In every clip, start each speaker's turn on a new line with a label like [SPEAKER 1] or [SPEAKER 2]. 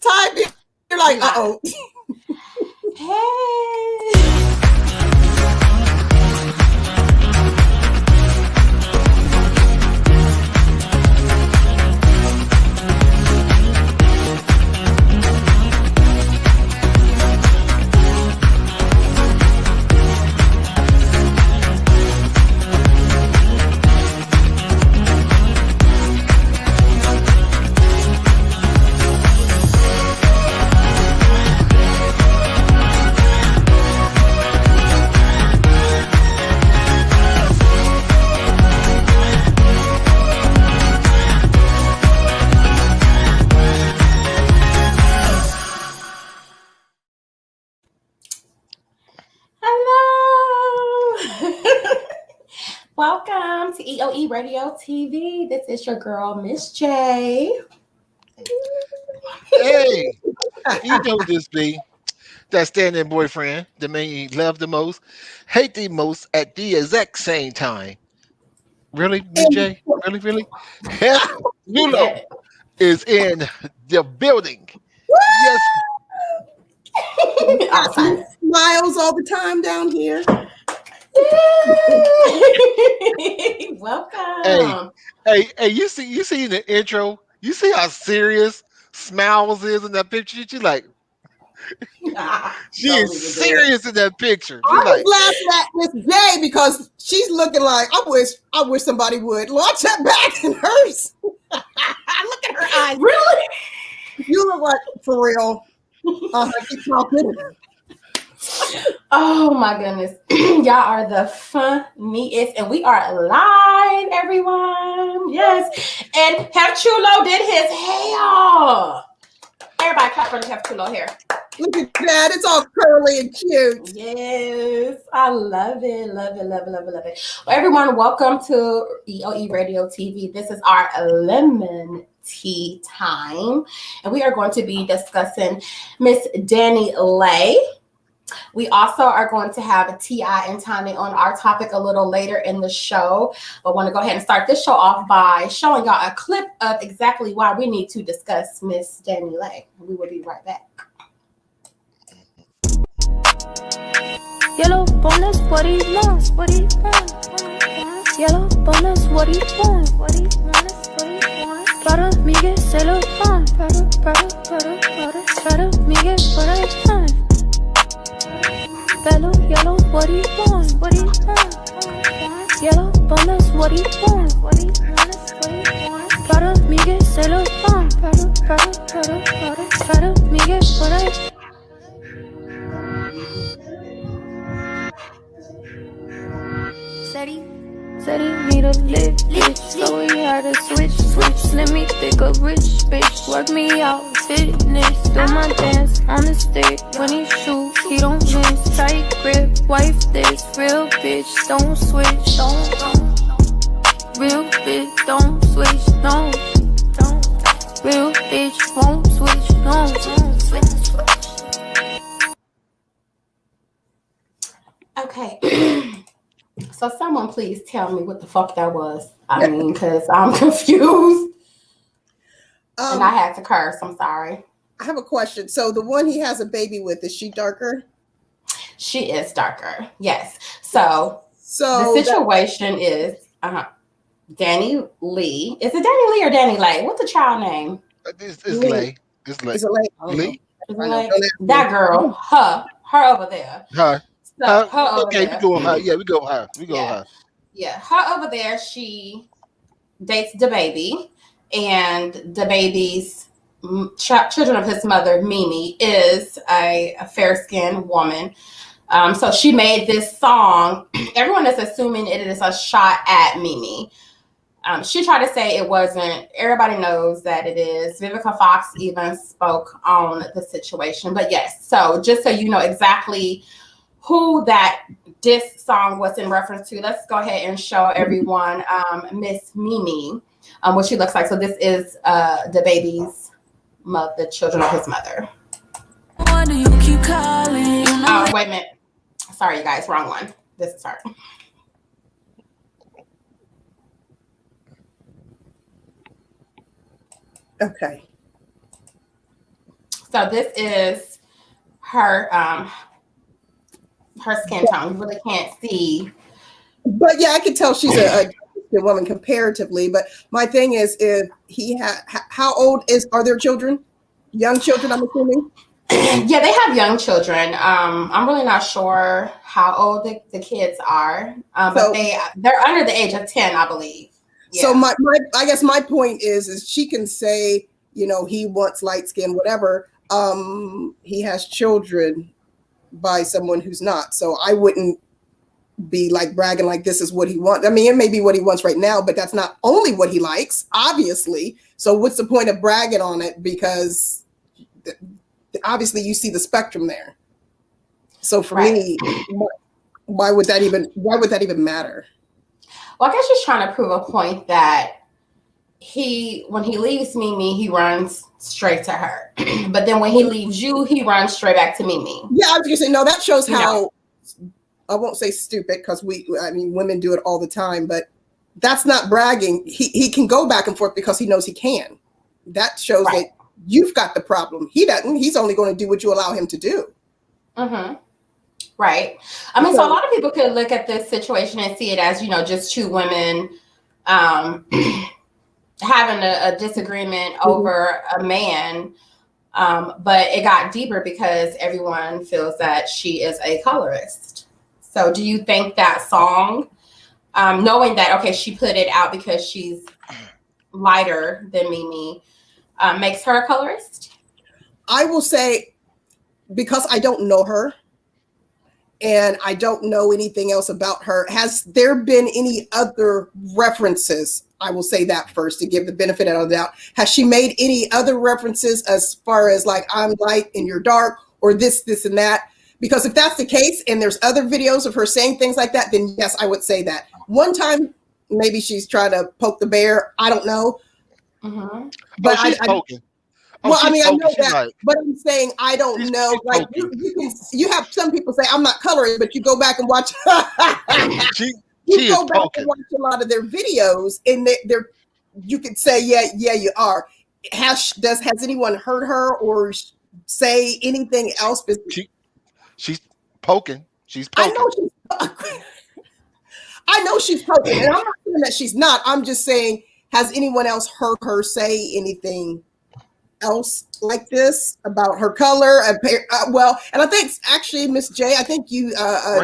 [SPEAKER 1] type, you're like, uh-oh.
[SPEAKER 2] Hey. Welcome to EOE Radio TV. This is your girl, Miss J.
[SPEAKER 3] Hey, you know this be that standing boyfriend, the man you love the most, hate the most at the exact same time. Really, Miss J? Really, really? Hef Nulo
[SPEAKER 2] Yeah.
[SPEAKER 3] is in the building. Yes.
[SPEAKER 2] All the time.
[SPEAKER 1] Smiles all the time down here.
[SPEAKER 3] Hey,
[SPEAKER 2] Welcome.
[SPEAKER 3] hey, you see in the intro, you see how serious Smiles is in that picture? She
[SPEAKER 2] Don't
[SPEAKER 3] is
[SPEAKER 2] even do it.
[SPEAKER 3] serious in that picture. She's
[SPEAKER 1] I
[SPEAKER 3] like,
[SPEAKER 1] was laughing at Miss J because she's looking like I wish somebody would launch her back in hers. Look at her eyes.
[SPEAKER 2] Really?
[SPEAKER 1] You look like for real. Keep talking.
[SPEAKER 2] Oh my goodness. Y'all are the funniest. And we are live, everyone. Yes. And Hef Chulo did his hair. Everybody clap for the Hef Chulo hair.
[SPEAKER 1] Look at that. It's all curly and cute.
[SPEAKER 2] Yes. I love it. Love it. Love it. Love it. Love it. Well, everyone, welcome to EOE Radio TV. This is our lemon tea time. And we are going to be discussing Miss DaniLeigh. We also are going to have T.I. and Tommy on our topic a little later in the show. But I want to go ahead and start this show off by showing y'all a clip of exactly why we need to discuss Miss DaniLeigh. We will be right back.
[SPEAKER 4] Yellow bonus, what he wants, what he wants. Yellow bonus, what he wants, what he wants, what he wants. Para Miguel se lo dan, para Miguel what I want. Bello, yellow, what he wants, what he wants. Yellow bonus, what he wants, what he wants, what he wants. Para Miguel se lo dan, para Miguel what I want. Said he need a lit bitch, so he had to switch. Let me pick a rich bitch, work me out, fitness. Do my dance on the stage. When he shoot, he don't miss. Tight grip, wife this, real bitch, don't switch. Real bitch, don't switch, don't. Real bitch, won't switch, don't switch.
[SPEAKER 2] Okay. So someone please tell me what the fuck that was. I mean, because I'm confused. And I had to curse. I'm sorry.
[SPEAKER 1] I have a question. So the one he has a baby with, is she darker?
[SPEAKER 2] She is darker. Yes. So
[SPEAKER 1] So
[SPEAKER 2] the situation is DaniLeigh. Is it DaniLeigh or DaniLeigh? What's the child name?
[SPEAKER 3] it's Lay. It's Lay.
[SPEAKER 1] Is it like
[SPEAKER 3] Lee?
[SPEAKER 2] Is it like that girl? Her over there.
[SPEAKER 3] Her.
[SPEAKER 2] So her over
[SPEAKER 3] Okay,
[SPEAKER 2] there.
[SPEAKER 3] we go with her. Yeah, we go with her. We go with her.
[SPEAKER 2] Yeah, her over there. She dates the baby, and the baby's children of his mother, Mimi, is a fair-skinned woman. So she made this song. Everyone is assuming it is a shot at Mimi. She tried to say it wasn't. Everybody knows that it is. Vivica Fox even spoke on the situation. But yes, so just so you know exactly who that diss song was in reference to, let's go ahead and show everyone Miss Mimi, what she looks like. So this is the baby's mother, the children of his mother.
[SPEAKER 4] Why do you keep calling?
[SPEAKER 2] Oh, wait a minute. Sorry, you guys, wrong one. This is her.
[SPEAKER 1] okay?
[SPEAKER 2] So this is her her skin tone. You really can't see.
[SPEAKER 1] But yeah, I could tell she's a woman comparatively. But my thing is, if he how old are their children? Young children, I'm assuming.
[SPEAKER 2] Yeah, they have young children. I'm really not sure how old the kids are, but they're under the age of 10, I believe. Yeah.
[SPEAKER 1] So I guess my point is she can say, you know, he wants light skin, whatever. He has children by someone who's not. So I wouldn't be like bragging like this is what he wants. I mean, it may be what he wants right now, but that's not only what he likes, obviously. So what's the point of bragging on it? Because obviously you see the spectrum there. So for me, why would that even matter?
[SPEAKER 2] Well, I guess she's trying to prove a point that when he leaves Mimi, he runs straight to her. But then when he leaves you, he runs straight back to Mimi.
[SPEAKER 1] Yeah, I was gonna say, no, that shows how, I won't say stupid, because women do it all the time, but that's not bragging. He can go back and forth because he knows he can. That shows that you've got the problem. He doesn't. He's only going to do what you allow him to do.
[SPEAKER 2] Mm-hmm. Right. I mean, so a lot of people could look at this situation and see it as, you know, just two women having a disagreement over a man. But it got deeper because everyone feels that she is a colorist. So do you think that song, knowing that, okay, she put it out because she's lighter than Mimi, makes her a colorist?
[SPEAKER 1] I will say, because I don't know her and I don't know anything else about her, has there been any other references? I will say that first to give the benefit of the doubt. Has she made any other references as far as like, I'm light and you're dark, or this, and that? Because if that's the case and there's other videos of her saying things like that, then yes, I would say that. One time, maybe she's trying to poke the bear. I don't know.
[SPEAKER 2] Mm-hmm.
[SPEAKER 1] But
[SPEAKER 3] she's poking.
[SPEAKER 1] Well, I mean, I know that,
[SPEAKER 3] right.
[SPEAKER 1] but I'm saying I don't know. Like you have some people say I'm not colorist, but you go back and watch. You go back and watch a lot of their videos, and you could say, yeah, you are. Has anyone heard her or say anything else?
[SPEAKER 3] She's poking. She's poking.
[SPEAKER 1] I know she's poking, and I'm not saying that she's not. I'm just saying, has anyone else heard her say anything else like this about her color? Well, and I think actually, Miss J, I think you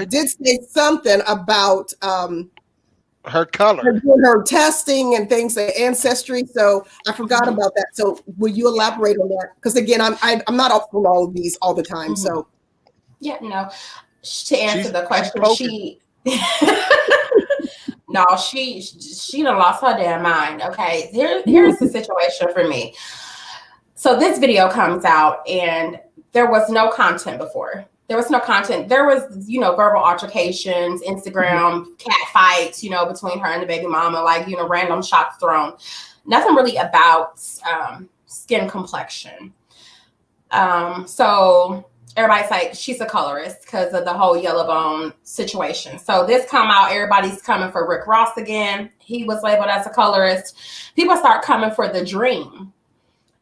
[SPEAKER 1] did say something about
[SPEAKER 3] her color,
[SPEAKER 1] her testing and things like ancestry. So I forgot about that. So will you elaborate on that? Because again, I'm not up for all of these all the time. Mm-hmm. So
[SPEAKER 2] yeah, no. To answer the question, she done lost her damn mind. Okay, here's the situation for me. So this video comes out and there was no content before. There was no content. There was, verbal altercations, Instagram, cat fights, between her and the baby mama, like, random shots thrown. Nothing really about skin complexion. So everybody's like, she's a colorist because of the whole Yellowbone situation. So this come out, everybody's coming for Rick Ross again. He was labeled as a colorist. People start coming for The Dream,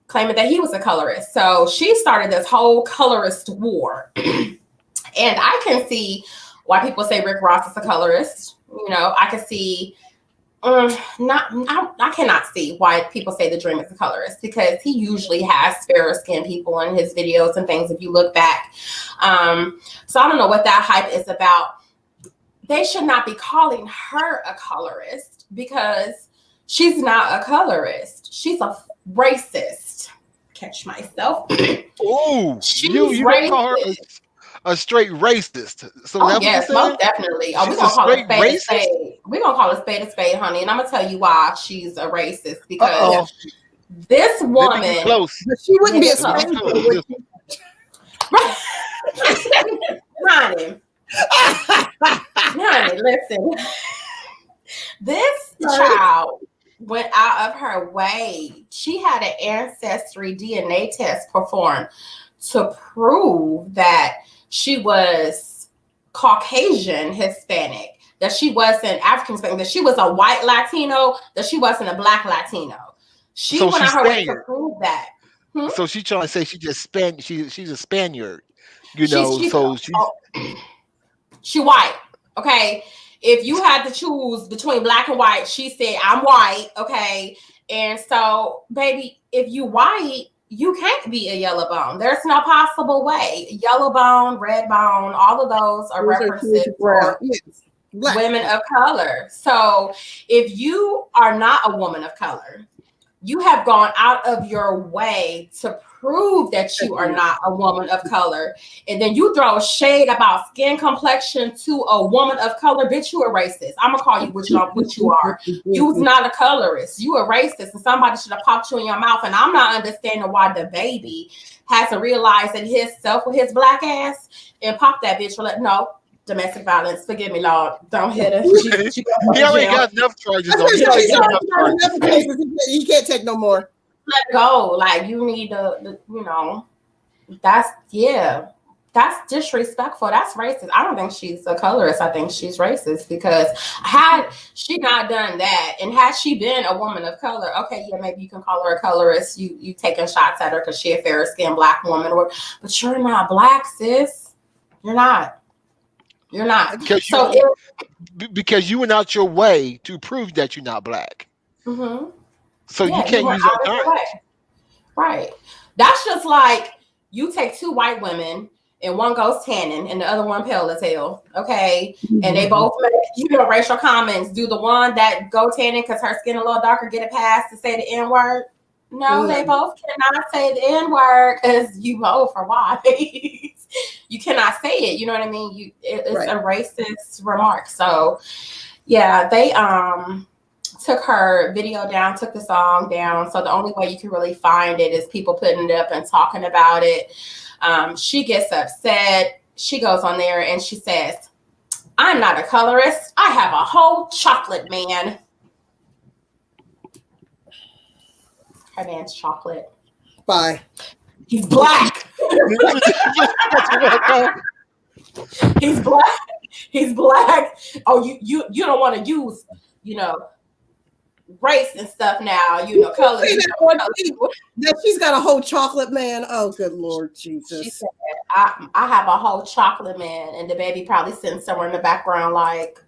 [SPEAKER 2] claiming that he was a colorist. So she started this whole colorist war. And I can see why people say Rick Ross is a colorist. I can see, I cannot see why people say The Dream is a colorist, because he usually has fairer skinned people in his videos and things if you look back. So I don't know what that hype is about. They should not be calling her a colorist because she's not a colorist. She's a racist. Catch myself.
[SPEAKER 3] Oh, you don't call her a straight racist. So
[SPEAKER 2] yes, most definitely. Oh, we're gonna call it spade a spade. We're gonna call it spade, honey. And I'm gonna tell you why she's a racist, because this woman,
[SPEAKER 3] close.
[SPEAKER 1] But she wouldn't be a stranger.
[SPEAKER 2] Honey, listen. This child went out of her way. She had an ancestry DNA test performed to prove that she was Caucasian Hispanic, that she wasn't African Hispanic, that she was a white Latino, that she wasn't a black Latino. She went out her way to prove that.
[SPEAKER 3] So she's trying to say she's a Spaniard,
[SPEAKER 2] She's
[SPEAKER 3] so she's
[SPEAKER 2] she white. Okay. If you had to choose between black and white, she said, I'm white. Okay. And so, baby, if you white, you can't be a yellow bone. There's no possible way. Yellow bone, red bone, all of those are references for women of color. So if you are not a woman of color, you have gone out of your way to prove that you are not a woman of color. And then you throw shade about skin complexion to a woman of color. Bitch, you a racist. I'm going to call you what you are. You's not a colorist. You a racist. And somebody should have popped you in your mouth. And I'm not understanding why the baby hasn't realized that himself with his black ass and popped that bitch. No. Domestic violence. Forgive me, Lord. Don't hit her.
[SPEAKER 3] He already got enough charges on him.
[SPEAKER 1] He can't take no more.
[SPEAKER 2] Let go. Like, you need that's disrespectful. That's racist. I don't think she's a colorist. I think she's racist because had she not done that and had she been a woman of color, okay, yeah, maybe you can call her a colorist. You taking shots at her because she a fair skinned black woman, but you're not black, sis. You're not. You're not.
[SPEAKER 3] Because you went out your way to prove that you're not black.
[SPEAKER 2] Mm-hmm.
[SPEAKER 3] So you can't use that time.
[SPEAKER 2] Right. That's just like you take two white women and one goes tanning and the other one pale as hell. Okay. Mm-hmm. And they both make, racial comments. Do the one that go tanning because her skin a little darker get a pass to say the N-word? No, They both cannot say the N-word because you both are white. You cannot say it. You know what I mean? It's a racist remark. So, yeah, they took her video down, took the song down. So the only way you can really find it is people putting it up and talking about it. She gets upset. She goes on there and she says, I'm not a colorist. I have a whole chocolate man. Her man's chocolate.
[SPEAKER 1] Bye.
[SPEAKER 2] He's black. He's black. He's black. Oh, you don't want to use, race and stuff now, color.
[SPEAKER 1] That she's got a whole chocolate man. Oh, good Lord Jesus.
[SPEAKER 2] She said, I have a whole chocolate man, and the baby probably sitting somewhere in the background like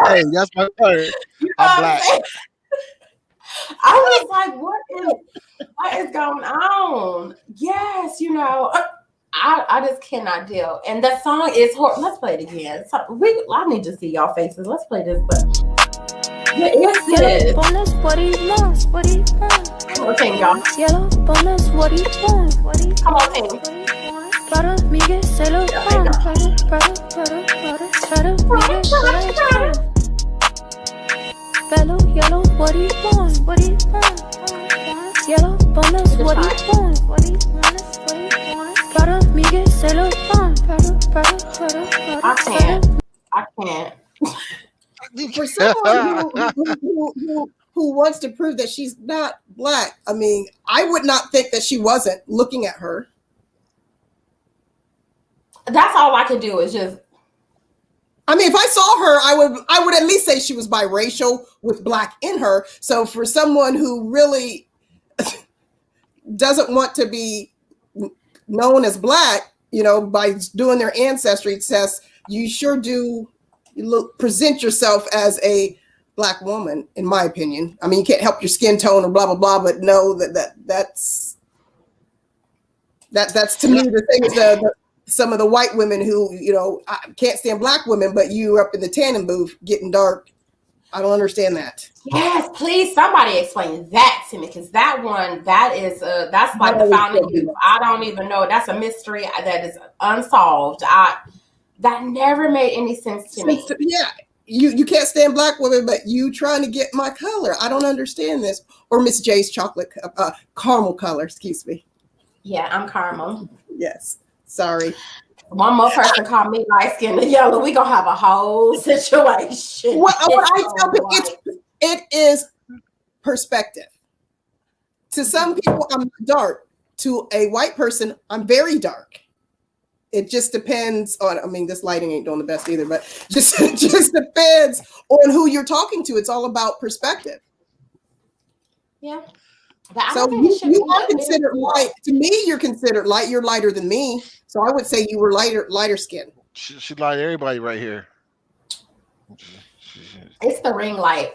[SPEAKER 3] Hey, that's my part. I'm black.
[SPEAKER 2] I was like, what is going on? Yes, I just cannot deal. And the song is horrible. Let's play it again. So I need to see y'all faces. Let's play this. What is this?
[SPEAKER 4] Bonus, what do you want? What do you want?
[SPEAKER 2] Come on, team, y'all.
[SPEAKER 4] Yellow bonus, what do you want? What do you
[SPEAKER 2] Come on, team.
[SPEAKER 4] Para Miguel se lo dan. Para Miguel se lo dan. Fellow yellow, what do you want? What do you want? Yellow bonus, what do you want? What do you want? What do you want? Para Miguel se lo dan.
[SPEAKER 2] I can't.
[SPEAKER 1] For someone who wants to prove that she's not black, I mean, I would not think that she wasn't looking at her.
[SPEAKER 2] That's all I could do is just.
[SPEAKER 1] I mean, if I saw her, I would at least say she was biracial with black in her. So for someone who really doesn't want to be known as black, by doing their ancestry test, you sure do present yourself as a black woman, in my opinion. I mean, you can't help your skin tone or blah blah blah, but no, that's to me the thing is some of the white women who, I can't stand black women, but you up in the tanning booth getting dark. I don't understand that.
[SPEAKER 2] Yes, please, somebody explain that to me, because that's like the founding youth. I don't even know. That's a mystery that is unsolved. That never made any sense to me.
[SPEAKER 1] Yeah, you can't stand black women, but you trying to get my color. I don't understand this. Or Miss J's caramel color. Excuse me.
[SPEAKER 2] Yeah, I'm caramel.
[SPEAKER 1] Yes. Sorry.
[SPEAKER 2] One more person called me light skinned and yellow. We gonna have a whole situation.
[SPEAKER 1] What I tell people, it is perspective. To some people, I'm dark. To a white person, I'm very dark. it just depends on, I mean, this lighting ain't doing the best either, but just depends on who you're talking to. It's all about perspective.
[SPEAKER 2] Yeah. But I
[SPEAKER 1] So
[SPEAKER 2] don't think it should
[SPEAKER 1] you
[SPEAKER 2] be
[SPEAKER 1] are
[SPEAKER 2] a
[SPEAKER 1] considered
[SPEAKER 2] big
[SPEAKER 1] light. To me, you're considered light. You're lighter than me. So I would say you were lighter skin.
[SPEAKER 3] She lied to everybody right here.
[SPEAKER 2] It's the ring light.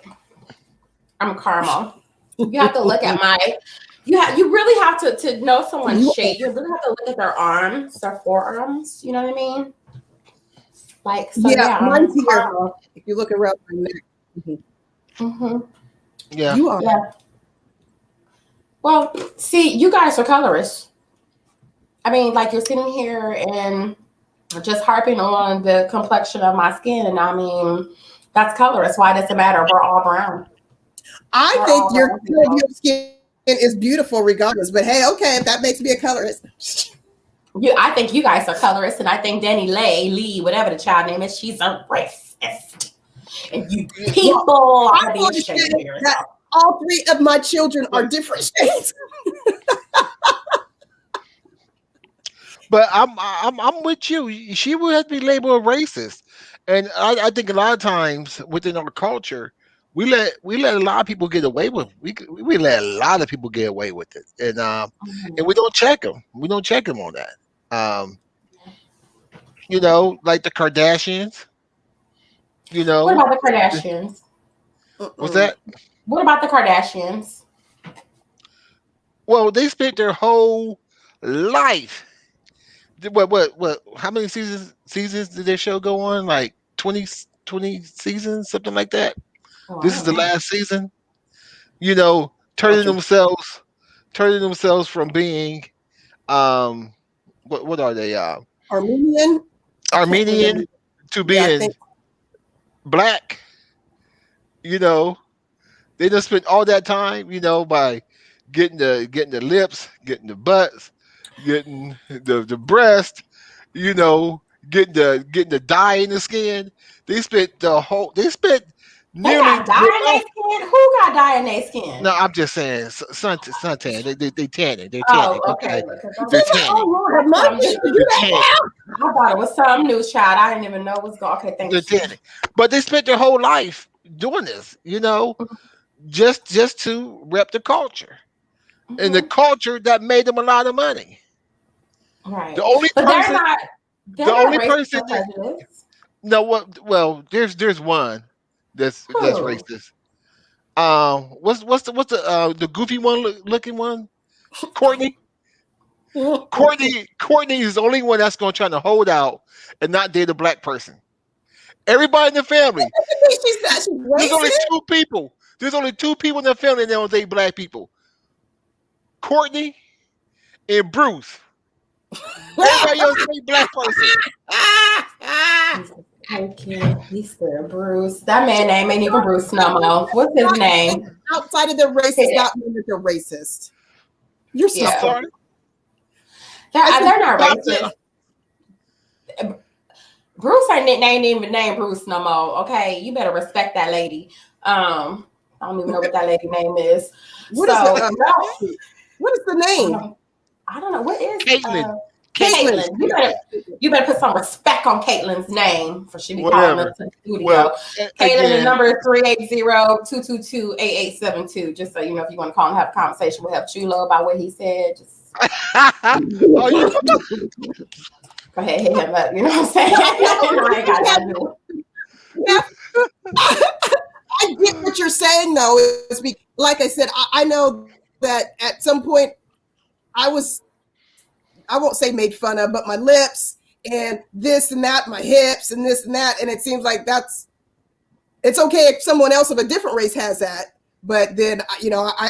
[SPEAKER 2] I'm caramel. You have to look at my. You really have to know someone's shape. You really have to look at their arms, their forearms. You know what I mean? Like so. Yeah,
[SPEAKER 1] mine's here.
[SPEAKER 2] caramel.
[SPEAKER 1] If you look around my neck,
[SPEAKER 3] Yeah.
[SPEAKER 1] you are.
[SPEAKER 2] Yeah. Well, see, you guys are colorists. I mean, like you're sitting here and just harping on the complexion of my skin, and I mean, that's colorist. Why does it matter? We're all brown.
[SPEAKER 1] I
[SPEAKER 2] We're
[SPEAKER 1] think
[SPEAKER 2] all
[SPEAKER 1] your
[SPEAKER 2] brown.
[SPEAKER 1] skin is beautiful regardless. But hey, okay, if that makes me a colorist.
[SPEAKER 2] I think you guys are colorists, and I think Danny Lee, whatever the child name is, she's a racist. And you people are being ashamed of yourself.
[SPEAKER 1] All three of my children are different shades.
[SPEAKER 3] But I'm with you. She would have to be labeled a racist, and I think a lot of times within our culture, we let a lot of people get away with. We let a lot of people get away with it, and we don't check them. We don't check them on that. You know, like the Kardashians. You know,
[SPEAKER 2] What about the Kardashians?
[SPEAKER 3] what's that?
[SPEAKER 2] What about the Kardashians?
[SPEAKER 3] Well, they spent their whole life. What? How many seasons did their show go on? Like 20 seasons, something like that.
[SPEAKER 2] Oh,
[SPEAKER 3] This is the
[SPEAKER 2] I don't know.
[SPEAKER 3] last season. You know, turning themselves from being, what are they?
[SPEAKER 1] Armenian.
[SPEAKER 3] Armenian to
[SPEAKER 1] Yeah, I
[SPEAKER 3] being
[SPEAKER 1] think
[SPEAKER 3] black. You know, they just spent all that time, by getting the lips, getting the butts, getting the breast, getting the dye in the skin. They spent
[SPEAKER 2] They
[SPEAKER 3] nearly.
[SPEAKER 2] got dye in their skin? Who got dye in their skin?
[SPEAKER 3] No, I'm just saying suntan. They tanning. They're
[SPEAKER 2] Oh,
[SPEAKER 3] tanning.
[SPEAKER 2] okay.
[SPEAKER 3] Okay,
[SPEAKER 2] Because
[SPEAKER 3] they're
[SPEAKER 1] oh
[SPEAKER 3] tanning.
[SPEAKER 1] Lord have mercy.
[SPEAKER 3] They're tanning.
[SPEAKER 2] I thought it was some new child. I didn't even know it was going. Okay, thank
[SPEAKER 3] They're
[SPEAKER 2] you.
[SPEAKER 3] tanning. But they spent their whole life doing this. Just to rep the culture. And the culture that made them a lot of money.
[SPEAKER 2] Right.
[SPEAKER 3] The only
[SPEAKER 2] But
[SPEAKER 3] person,
[SPEAKER 2] they're not
[SPEAKER 3] only
[SPEAKER 2] racist
[SPEAKER 3] person
[SPEAKER 2] or
[SPEAKER 3] that
[SPEAKER 2] prejudiced.
[SPEAKER 3] no, well, there's one that's
[SPEAKER 2] Who?
[SPEAKER 3] racist. What's the goofy one looking one? Courtney. Courtney is the only one that's gonna try to hold out and not date a black person. Everybody in the family.
[SPEAKER 1] She's
[SPEAKER 3] There's only
[SPEAKER 1] racist.
[SPEAKER 3] two people. There's only two people in the family that don't date black people. Courtney and Bruce. Everybody else date black person.
[SPEAKER 2] Okay, he's there, Bruce. That man name ain't even Bruce no more. What's his name?
[SPEAKER 1] Outside of the racist, not mean that they're racist. You're so
[SPEAKER 2] Yeah.
[SPEAKER 3] Sorry.
[SPEAKER 2] They're not
[SPEAKER 3] Stop
[SPEAKER 2] racist.
[SPEAKER 3] that.
[SPEAKER 2] Bruce ain't even named Bruce no more. Okay, you better respect that lady. I don't even know what that lady name is.
[SPEAKER 1] What is the name?
[SPEAKER 2] I don't know. What is
[SPEAKER 3] Caitlyn.
[SPEAKER 2] Caitlyn. You better put some respect on Caitlin's name for she be calling
[SPEAKER 3] Whatever.
[SPEAKER 2] us in the studio.
[SPEAKER 3] Well,
[SPEAKER 2] Caitlyn, the
[SPEAKER 3] again,
[SPEAKER 2] number is 380-222-8872. Just so you know, if you want to call and have a conversation with Chulo about what he said, just
[SPEAKER 3] oh, you
[SPEAKER 2] go ahead, hit him up. You know what I'm saying? I ain't got that new.
[SPEAKER 1] I get what you're saying, though. Like I said, I know that at some point I won't say made fun of, but my lips and this and that, my hips and this and that. And it seems like it's okay if someone else of a different race has that. But then,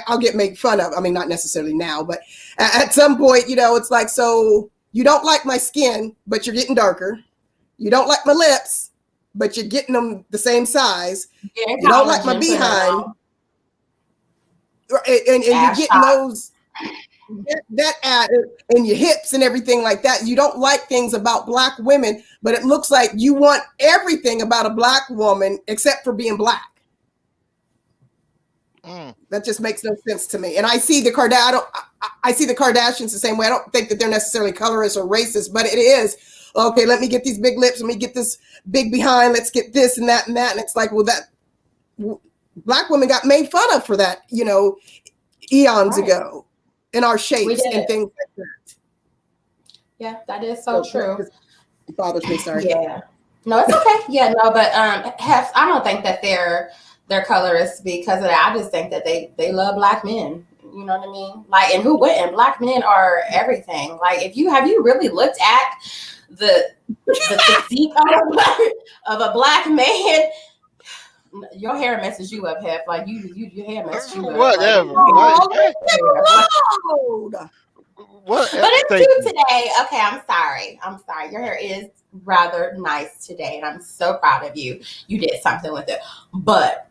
[SPEAKER 1] I'll get made fun of. I mean, not necessarily now, but at some point, it's like, so you don't like my skin, but you're getting darker. You don't like my lips, but you're getting them the same size.
[SPEAKER 2] Yeah,
[SPEAKER 1] You don't like my behind. And you're getting those, that added, and your hips and everything like that. You don't like things about black women, but it looks like you want everything about a black woman except for being black. That just makes no sense to me. And I see the Kardashians the same way. I don't think that they're necessarily colorist or racist, but it is Okay, let me get these big lips, let me get this big behind, let's get this and that and that. And it's like, well, Black women got made fun of for that, eons ago in our shapes and things like that.
[SPEAKER 2] Yeah, that is so true.
[SPEAKER 1] It bothers me, sorry.
[SPEAKER 2] Yeah. No, it's okay. Yeah, no, but I don't think that they're colorists because of that. I just think that they love Black men. You know what I mean? Like, and who wouldn't? Black men are everything. Like, have you really looked at the physique of a Black man? Your hair messes you up, Hef. Like your hair messes you up.
[SPEAKER 3] Whatever.
[SPEAKER 2] But it's cute today. Okay, I'm sorry. Your hair is rather nice today, and I'm so proud of you. You did something with it. But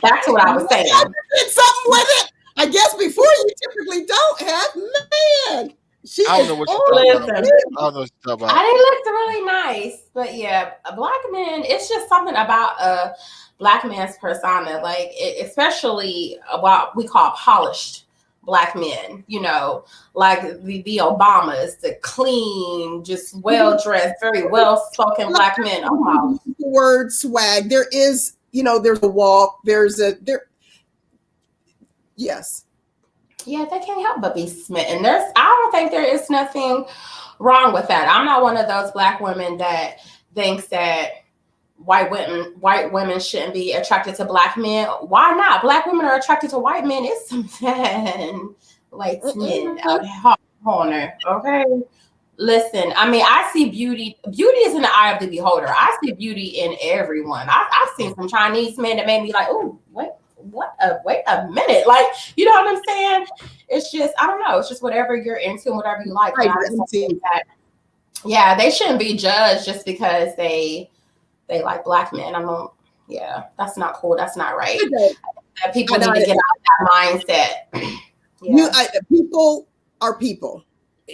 [SPEAKER 2] back to what I was saying.
[SPEAKER 1] I did something with it. I guess before you typically don't have. Man.
[SPEAKER 3] I don't know what you're talking about. I don't know what you're talking about.
[SPEAKER 2] It looked really nice. But yeah, a Black man, it's just something about a Black man's persona. Like, especially what we call polished Black men, like the Obamas, the clean, just well-dressed, very well-spoken Black men. Oh, wow.
[SPEAKER 1] The word swag. There is, there's a walk. Yes.
[SPEAKER 2] Yeah, they can't help but be smitten. I don't think there is nothing wrong with that. I'm not one of those Black women that thinks that white women shouldn't be attracted to Black men. Why not? Black women are attracted to white men. It's something like men out the corner. Okay. Listen, I mean, I see beauty. Beauty is in the eye of the beholder. I see beauty in everyone. I've seen some Chinese men that made me like, oh, wait a minute. Like, you know what I'm saying? It's just, I don't know. It's just whatever you're into and whatever you like. Yeah, they shouldn't be judged just because they like Black men. That's not cool. That's not right. People need to get out of that mindset.
[SPEAKER 1] People are people,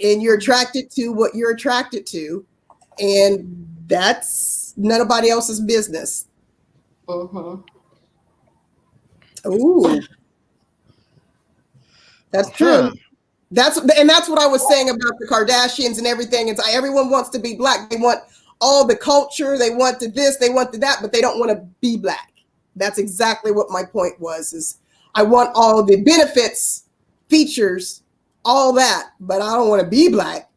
[SPEAKER 1] and you're attracted to what you're attracted to, and that's nobody else's business.
[SPEAKER 2] Mm-hmm.
[SPEAKER 1] Ooh, that's true. That's what I was saying about the Kardashians and everything. It's like everyone wants to be Black. They want all the culture. They want to this. They want to that, but they don't want to be Black. That's exactly what my point was. Is I want all the benefits, features, all that, but I don't want to be Black.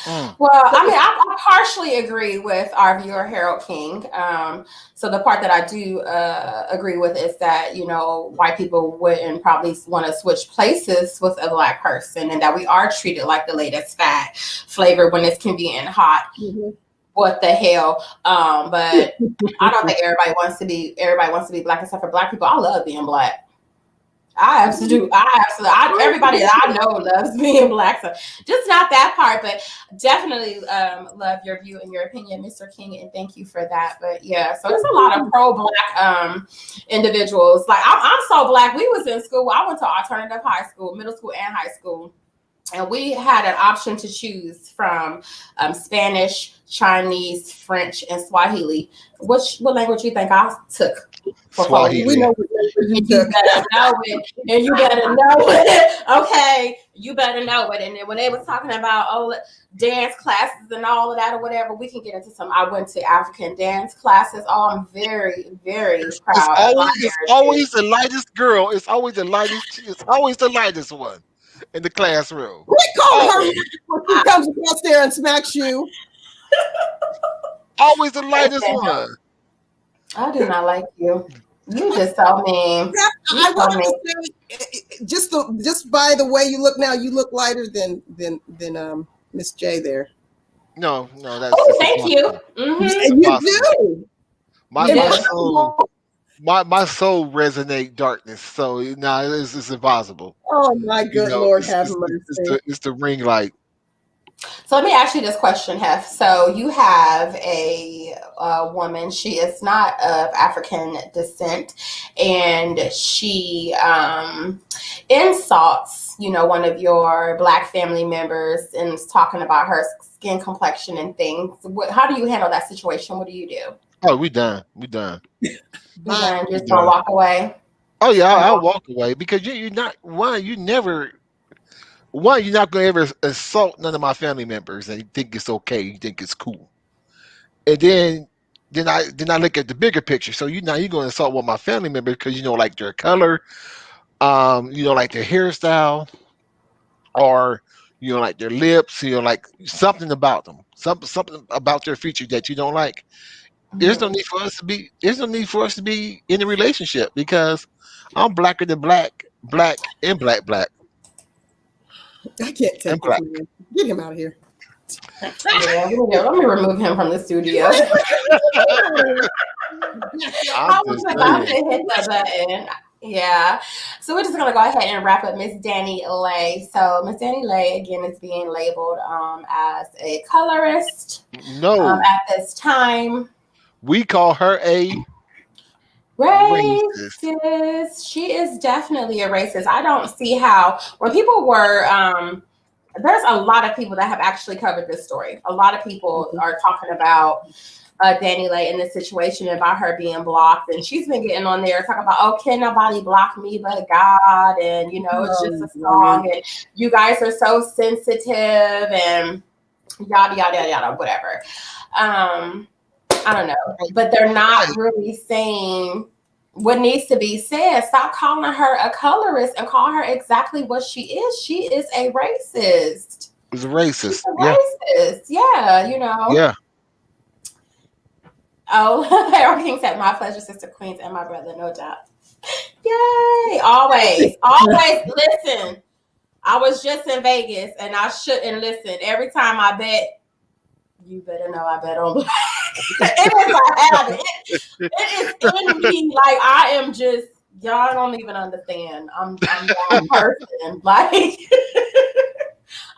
[SPEAKER 2] Well, I mean, I partially agree with our viewer Harold King. So the part that I do agree with is that, white people wouldn't probably want to switch places with a Black person, and that we are treated like the latest fat flavor when it's convenient and hot. Mm-hmm. What the hell? But I don't think everybody wants to be Black except for Black people. I love being Black. Everybody that I know loves being Black, so just not that part, but definitely love your view and your opinion, Mr. King, and thank you for that. But yeah, so there's a lot of pro-Black individuals. Like I'm so Black. We was in school. I went to alternative high school, middle school and high school, and we had an option to choose from Spanish, Chinese, French, and Swahili. What language you think I took?
[SPEAKER 3] Swahili.
[SPEAKER 1] We know what
[SPEAKER 2] you better know it, and you better know it. Okay, you better know it. And then when they was talking about dance classes and all of that or whatever, we can get into some. I went to African dance classes. I'm very, very proud.
[SPEAKER 3] It's always the lightest girl. It's always the lightest one in the classroom.
[SPEAKER 1] We call her when she comes across there and smacks you.
[SPEAKER 3] Always the lightest one.
[SPEAKER 2] I do not like you. You just so mean.
[SPEAKER 1] I want to say, just by the way you look now, you look lighter than Miss J there.
[SPEAKER 3] No, that's.
[SPEAKER 2] Oh, thank you.
[SPEAKER 1] Mm-hmm. You do.
[SPEAKER 3] My soul resonate darkness, so it's impossible.
[SPEAKER 1] Oh my good Lord, have mercy!
[SPEAKER 3] It's the ring light.
[SPEAKER 2] So let me ask you this question, Hef. So you have a woman. She is not of African descent, and she insults, one of your Black family members and is talking about her skin complexion and things. How do you handle that situation? What do you do?
[SPEAKER 3] Oh, we done.
[SPEAKER 2] Just don't walk away.
[SPEAKER 3] Oh yeah, I'll walk away because you're not one. You never one, you're not gonna ever assault none of my family members and you think it's okay, you think it's cool. And then I look at the bigger picture. So you're gonna assault one of my family members because you don't like their color, you don't like their hairstyle, or you don't like their lips, you don't like something about them, something about their feature that you don't like. There's no
[SPEAKER 2] Mhm.
[SPEAKER 3] need for us to be. There's no need for us to be in a relationship because I'm blacker than black, black and black, black
[SPEAKER 1] I can't
[SPEAKER 3] and
[SPEAKER 1] take this
[SPEAKER 3] black.
[SPEAKER 1] man. Get him out of here.
[SPEAKER 2] Yeah, let me remove him from the studio.
[SPEAKER 3] I'm
[SPEAKER 2] I was
[SPEAKER 3] just
[SPEAKER 2] about to
[SPEAKER 3] saying.
[SPEAKER 2] hit the button. Yeah. So we're just gonna go ahead and wrap up Miss Danny Lay. So Miss Danny Lay again is being labeled as a colorist
[SPEAKER 3] No,
[SPEAKER 2] at this time.
[SPEAKER 3] we call her a racist.
[SPEAKER 2] Racist. She is definitely a racist. I don't see how when people were there's a lot of people that have actually covered this story. A lot of people are talking about Danny Lay in this situation about her being blocked, and she's been getting on there talking about, oh, can nobody block me but God, and you know it's just a song, and you guys are so sensitive, and yada yada yada yada, whatever. I don't know, but they're not really saying what needs to be said. Stop calling her a colorist and call her exactly what she is. She is a racist.
[SPEAKER 3] It's a racist.
[SPEAKER 2] She's a racist. Yeah, you know.
[SPEAKER 3] Yeah.
[SPEAKER 2] Oh, Harold King said, my pleasure, Sister Queens, and my brother, no doubt. Yay. Always. Listen. I was just in Vegas and I shouldn't listen. Every time I bet, you better know I bet on black. It is a habit. It is in me. Like, I am just, y'all don't even understand. I'm that person. Like,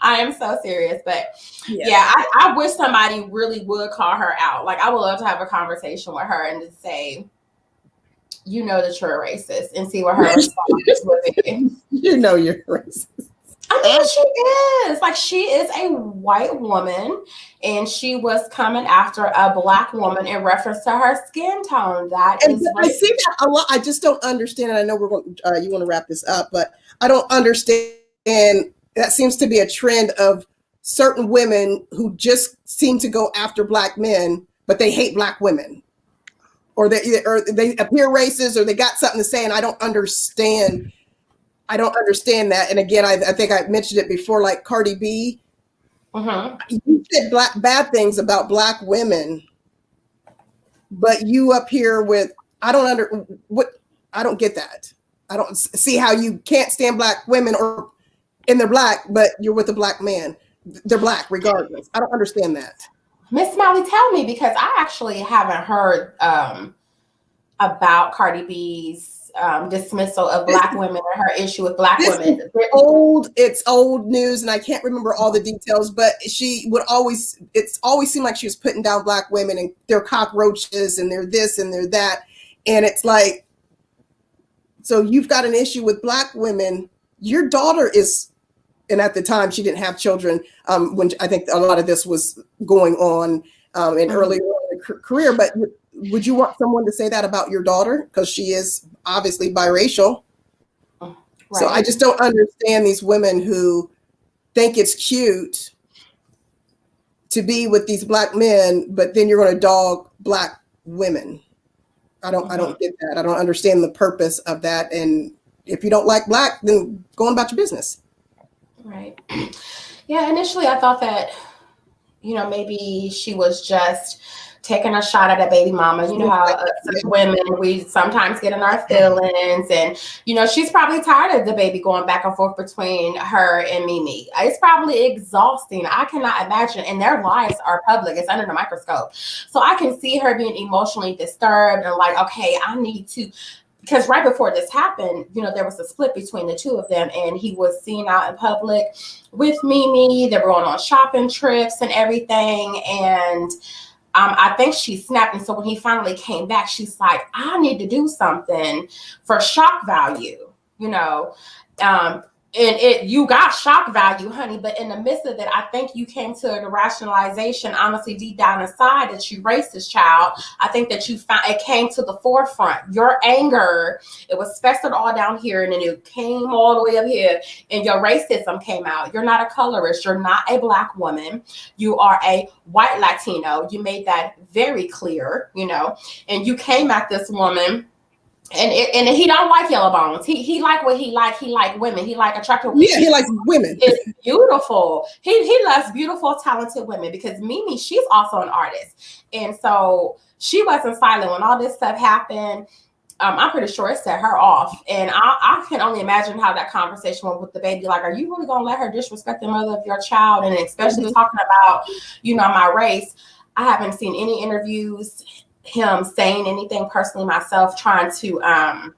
[SPEAKER 2] I am so serious. But yeah, I wish somebody really would call her out. Like, I would love to have a conversation with her and just say, you know that you're a racist, and see what her response would be.
[SPEAKER 1] You know you're racist.
[SPEAKER 2] I mean, she is. Like, she is a white woman, and she was coming after a black woman in reference to her skin tone. That
[SPEAKER 1] And
[SPEAKER 2] is
[SPEAKER 1] I see that a lot. I just don't understand. And I know we're going. You want to wrap this up, but I don't understand. That seems to be a trend of certain women who just seem to go after black men, but they hate black women, or they appear racist, or they got something to say, and I don't understand. I don't understand that. And again, I think I mentioned it before, like Cardi B. You said bad things about black women, but you up here with I don't get that. I don't see how you can't stand black women and they're black, but you're with a black man. They're black regardless. I don't understand that.
[SPEAKER 2] Miss Molly, tell me, because I actually haven't heard about Cardi B's dismissal of black women and her issue with black women.
[SPEAKER 1] It's old news, and I can't remember all the details, but it's always seemed like she was putting down black women and they're cockroaches and they're this and they're that. And it's like, so you've got an issue with black women. Your daughter is, and at the time she didn't have children when I think a lot of this was going on in early career, but would you want someone to say that about your daughter? Because she is obviously biracial. Right. So I just don't understand these women who think it's cute to be with these black men, but then you're going to dog black women. I don't get that. I don't understand the purpose of that. And if you don't like black, then go on about your business. Right.
[SPEAKER 2] Yeah. Initially I thought that, maybe she was just taking a shot at a baby mama. You know how women, we sometimes get in our feelings, and she's probably tired of the baby going back and forth between her and Mimi. It's probably exhausting. I cannot imagine, and their lives are public. It's under the microscope. So I can see her being emotionally disturbed and like, okay, I need to, because right before this happened, there was a split between the two of them, and he was seen out in public with Mimi. They were going on shopping trips and everything, and I think she snapped. And so when he finally came back, she's like, I need to do something for shock value, And you got shock value, honey, but in the midst of it, I think you came to the rationalization, honestly, deep down inside, that you raised this child. I think that you found it came to the forefront. Your anger, it was festered all down here, and then it came all the way up here, and your racism came out. You're not a colorist. You're not a Black woman. You are a white Latino. You made that very clear, you know, and you came at this woman. And he don't like yellow bones. He like what he like. He like women. He like attractive women.
[SPEAKER 1] Yeah, he likes women.
[SPEAKER 2] It's beautiful. He loves beautiful, talented women, because Mimi, she's also an artist. And so she wasn't silent when all this stuff happened. I'm pretty sure it set her off. And I can only imagine how that conversation went with the baby. Like, are you really going to let her disrespect the mother of your child? And especially talking about, you know, my race. I haven't seen any interviews, him saying anything personally myself, trying to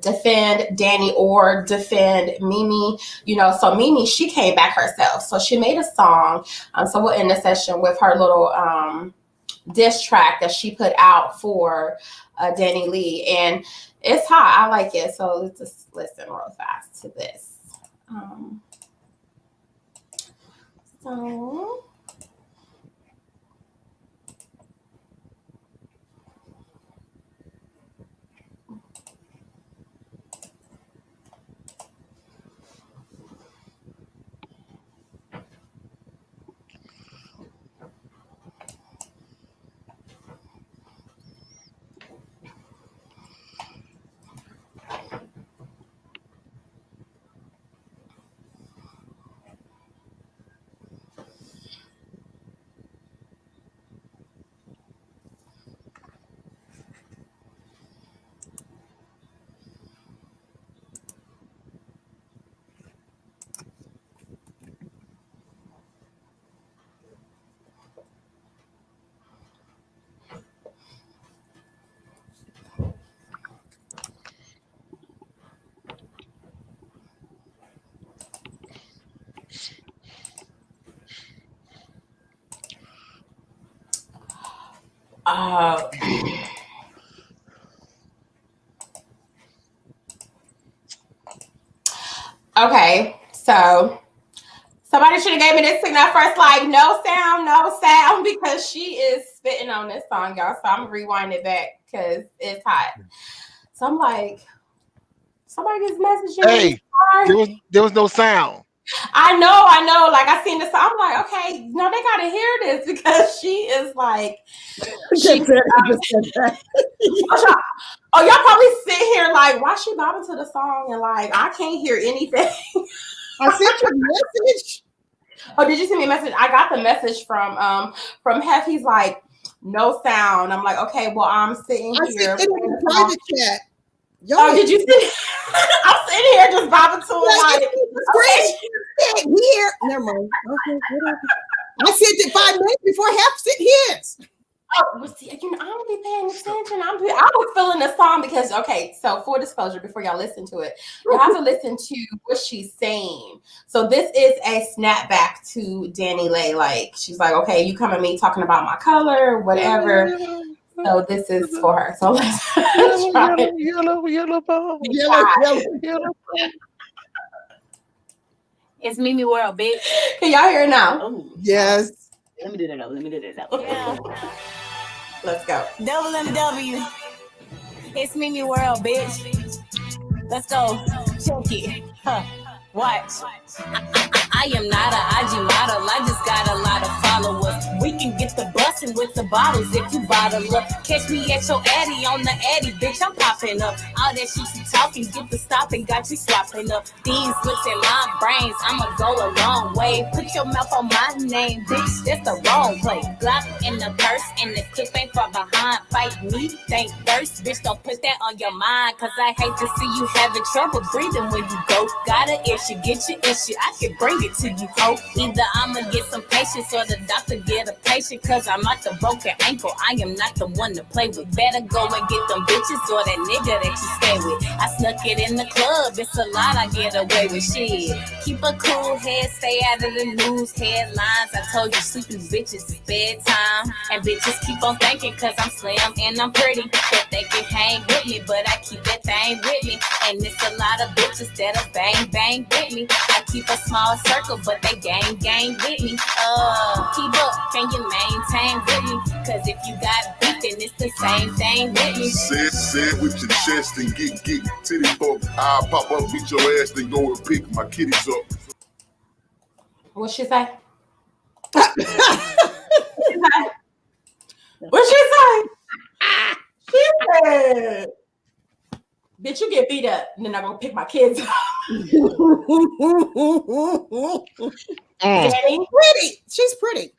[SPEAKER 2] defend Danny or defend Mimi, you know. So Mimi, she came back herself. So she made a song. So we'll end the session with her little diss track that she put out for Danny Lee, and it's hot. I like it. So let's just listen real fast to this. So okay, so somebody should have gave me this signal first, like no sound, because she is spitting on this song, y'all. So I'm gonna rewind it back because it's hot. So I'm like, somebody gets messaging.
[SPEAKER 3] Hey, there was no sound.
[SPEAKER 2] I know. Like, I seen this. I'm like, okay, no, they gotta hear this, because she is like, oh, y'all probably sit here like, why she bobbing to the song, and like, I can't hear anything.
[SPEAKER 1] I sent you a message.
[SPEAKER 2] Oh, did you send me a message? I got the message from Hef. He's like, no sound. I'm like, okay, well, I'm sitting here.
[SPEAKER 1] I sent it in the private chat.
[SPEAKER 2] Oh, did you see? I'm sitting here just bobbing to it
[SPEAKER 1] like, here. Never mind. Okay, whatever. I sent it 5 minutes before Hef sent his.
[SPEAKER 2] Oh, well, see, you know, I don't be paying attention. I was feeling the song because, okay, so full disclosure, before y'all listen to it, you have to listen to what she's saying. So this is a snapback to Danny Lay. Like, she's like, okay, you come at me talking about my color, whatever. So this is for her. So let's try it.
[SPEAKER 3] Yellow ball.
[SPEAKER 1] Yellow.
[SPEAKER 5] It's Mimi World, bitch.
[SPEAKER 2] Can y'all hear it now?
[SPEAKER 5] Oh,
[SPEAKER 1] Yes.
[SPEAKER 5] let me do that though. Yeah.
[SPEAKER 2] Let's go.
[SPEAKER 5] Double M W. It's Mimi World, bitch. Let's go. Check it. Huh. Watch. I am not an IG model. I just got a lot of followers. We can get the bussin' with the bottles if you bottle up. Catch me at your Addy on the Addy, bitch. I'm popping up. All that shit you talking, get the stopping, got you swapping up. These looks in my brains, I'ma go a long way. Put your mouth on my name, bitch. That's the wrong play. Glock in the purse, and the clip ain't far behind. Fight me, think first, bitch. Don't put that on your mind, cause I hate to see you having trouble breathing when you go. Got an issue, get your issue. I can bring it it to you, ho. Either I'ma get some patience or the doctor get a patient, cause I'm not the broken ankle. I am not the one to play with. Better go and get them bitches or that nigga that you stay with. I snuck it in the club, it's a lot I get away with. Shit, keep a cool head, stay out of the news headlines. I told you sleeping bitches is bedtime, and bitches keep on thinking cause I'm slim and I'm pretty that they can hang with me, but I keep that thing with me. And it's a lot of bitches that'll bang bang with me. I keep a small circle, but they gang with me. Keep up, can you maintain with me? Cause if you got beef, then it's the same thing with me.
[SPEAKER 6] Say it with your chest and get titty fuck. I'll pop up, beat your ass, then go and pick my kitties up.
[SPEAKER 2] What she say? What she say? She said, bitch, you get beat up, and then I'm gonna pick my kids up. Danny?
[SPEAKER 1] Pretty. She's pretty.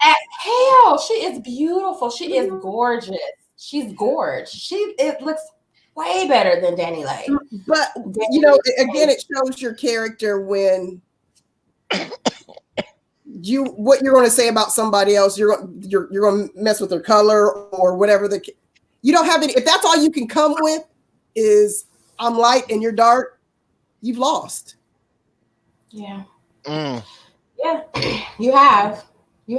[SPEAKER 2] As hell. She is beautiful. She is gorgeous. She's gorgeous. It looks way better than Danny Lay.
[SPEAKER 1] But you know, again, it shows your character when what you're going to say about somebody else. You're going to mess with their color or whatever. You don't have any. If that's all you can come with is I'm light and you're dark, you've lost.
[SPEAKER 2] Yeah.
[SPEAKER 3] Mm.
[SPEAKER 2] Yeah. You have.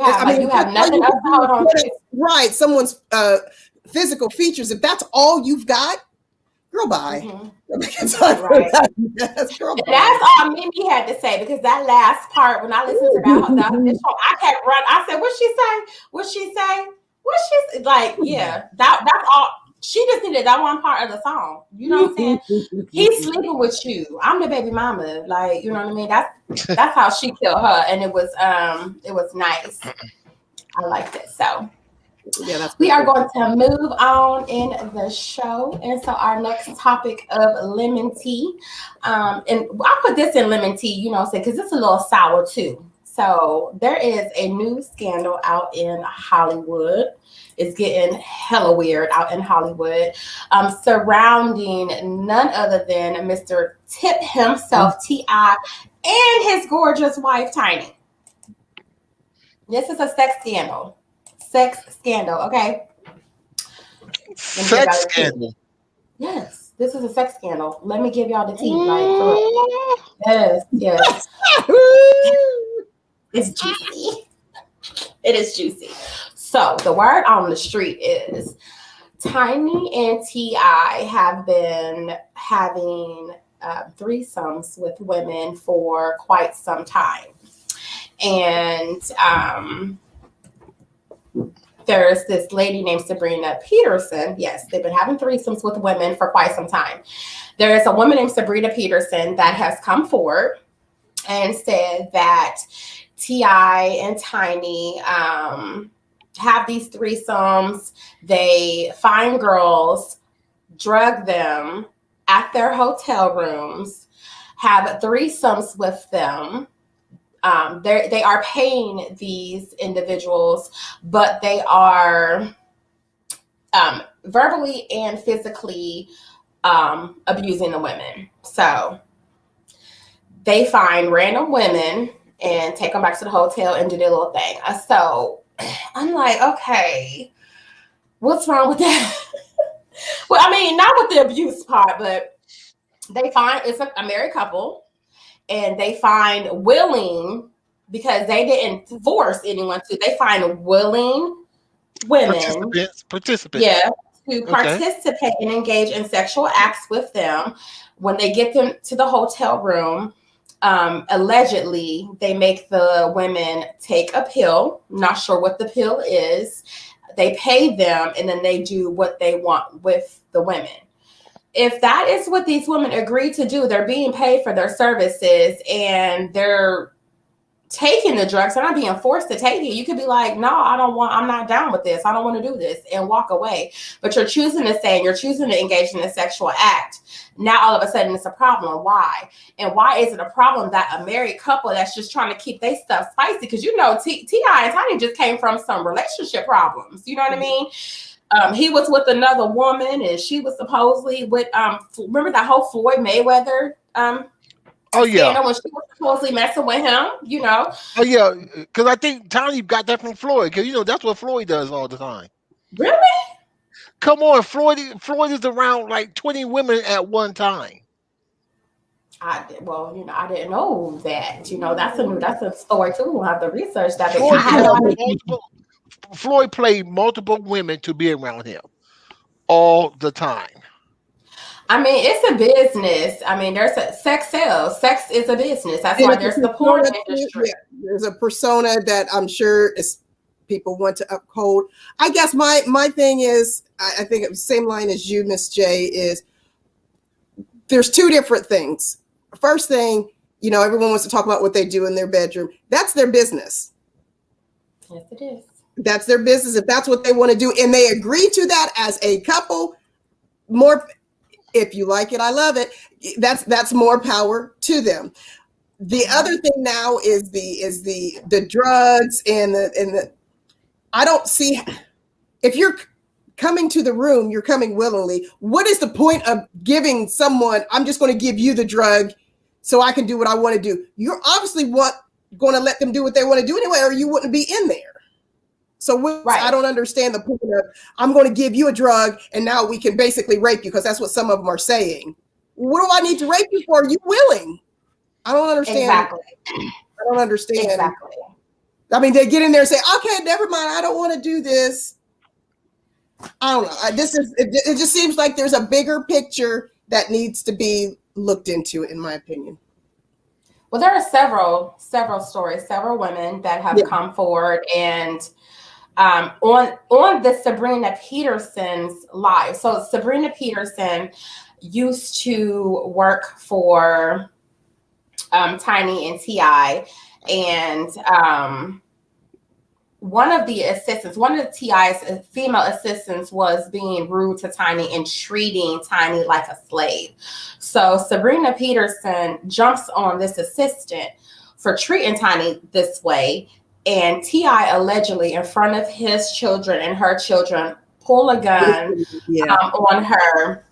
[SPEAKER 2] I mean, you have nothing else to hold on to.
[SPEAKER 1] Right. Someone's physical features. If that's all you've got, girl, bye.
[SPEAKER 2] Mm-hmm.
[SPEAKER 1] Right. That's
[SPEAKER 2] all Mimi had to say, because that last part, when I listened to that show, I kept running. I said, "What'd she say? What'd she say? What's she like?" Yeah, that's all. She just needed that one part of the song. You know what I'm saying? He's sleeping with you. I'm the baby mama. Like, you know what I mean? That's how she killed her, and it was nice. I liked it. So
[SPEAKER 1] yeah,
[SPEAKER 2] we are going to move on in the show, and so our next topic of lemon tea, and I'll put this in lemon tea, you know, because it's a little sour too. So there is a new scandal out in Hollywood. It's getting hella weird out in Hollywood, surrounding none other than Mr. Tip himself, T.I., and his gorgeous wife, Tiny. This is a sex scandal. Okay?
[SPEAKER 3] Sex scandal?
[SPEAKER 2] Yes, this is a sex scandal. Let me give y'all the tea. Yes. It's juicy. It is juicy. So the word on the street is Tiny and T.I. have been having threesomes with women for quite some time. And there's this lady named Sabrina Peterson. Yes, they've been having threesomes with women for quite some time. There is a woman named Sabrina Peterson that has come forward and said that T.I. and Tiny have these threesomes. They find girls, drug them at their hotel rooms, have threesomes with them. They are paying these individuals, but they are verbally and physically abusing the women. So they find random women and take them back to the hotel and do their little thing. So I'm like, okay, what's wrong with that? Well, I mean, not with the abuse part, but they find it's a married couple, and they find willing, because they didn't force anyone to, they find willing women.
[SPEAKER 3] Participants.
[SPEAKER 2] Yeah, to participate and engage in sexual acts with them. When they get them to the hotel room, allegedly, they make the women take a pill. Not sure what the pill is. They pay them, and then they do what they want with the women. If that is what these women agree to do, they're being paid for their services, and they're taking the drugs. They're not being forced to take it. You could be like, no, I'm not down with this. I don't want to do this, and walk away. But you're choosing to stay, and you're choosing to engage in a sexual act. Now, all of a sudden, it's a problem. Why? And why is it a problem that a married couple that's just trying to keep their stuff spicy? Because, you know, T.I. and Tiny just came from some relationship problems. You know what I mean? He was with another woman, and she was supposedly with, remember that whole Floyd Mayweather
[SPEAKER 3] Oh yeah.
[SPEAKER 2] scandal when she was supposedly messing with him, you know.
[SPEAKER 3] Oh yeah. Because I think Tiny got that from Floyd. Because that's what Floyd does all the time.
[SPEAKER 2] Really?
[SPEAKER 3] Come on, Floyd is around like 20 women at one time.
[SPEAKER 2] I didn't know that. That's a story too. We'll have to research that. But
[SPEAKER 3] Floyd,
[SPEAKER 2] I had no idea.
[SPEAKER 3] Floyd played multiple women to be around him all the time.
[SPEAKER 2] I mean, it's a business. I mean, sex sells. Sex is a business. That's
[SPEAKER 1] And
[SPEAKER 2] why
[SPEAKER 1] it's a
[SPEAKER 2] there's the porn
[SPEAKER 1] persona too.
[SPEAKER 2] industry.
[SPEAKER 1] Yeah, there's a persona that I'm sure people want to uphold. I guess my thing is, I think the same line as you, Miss J, is there's two different things. First thing, everyone wants to talk about what they do in their bedroom. That's their business.
[SPEAKER 2] Yes, it is.
[SPEAKER 1] That's their business. If that's what they want to do and they agree to that as a couple, if you like it, I love it. That's more power to them. The other thing now is the drugs and the I don't see, if you're coming to the room, you're coming willingly. What is the point of giving someone, I'm just going to give you the drug so I can do what I want to do? You're obviously going to let them do what they want to do anyway, or you wouldn't be in there. So I don't understand the point of, I'm going to give you a drug and now we can basically rape you, because that's what some of them are saying. What do I need to rape you for? Are you willing? I don't understand.
[SPEAKER 2] Exactly.
[SPEAKER 1] I don't understand.
[SPEAKER 2] Exactly.
[SPEAKER 1] I mean, they get in there and say, okay, never mind. I don't want to do this. I don't know. It just seems like there's a bigger picture that needs to be looked into, in my opinion.
[SPEAKER 2] Well, there are several stories, several women that have come forward and on the Sabrina Peterson's live. So Sabrina Peterson used to work for Tiny and T.I., and one of the T.I.'s female assistants was being rude to Tiny and treating Tiny like a slave. So Sabrina Peterson jumps on this assistant for treating Tiny this way, and T.I. allegedly, in front of his children and her children, pull a gun on her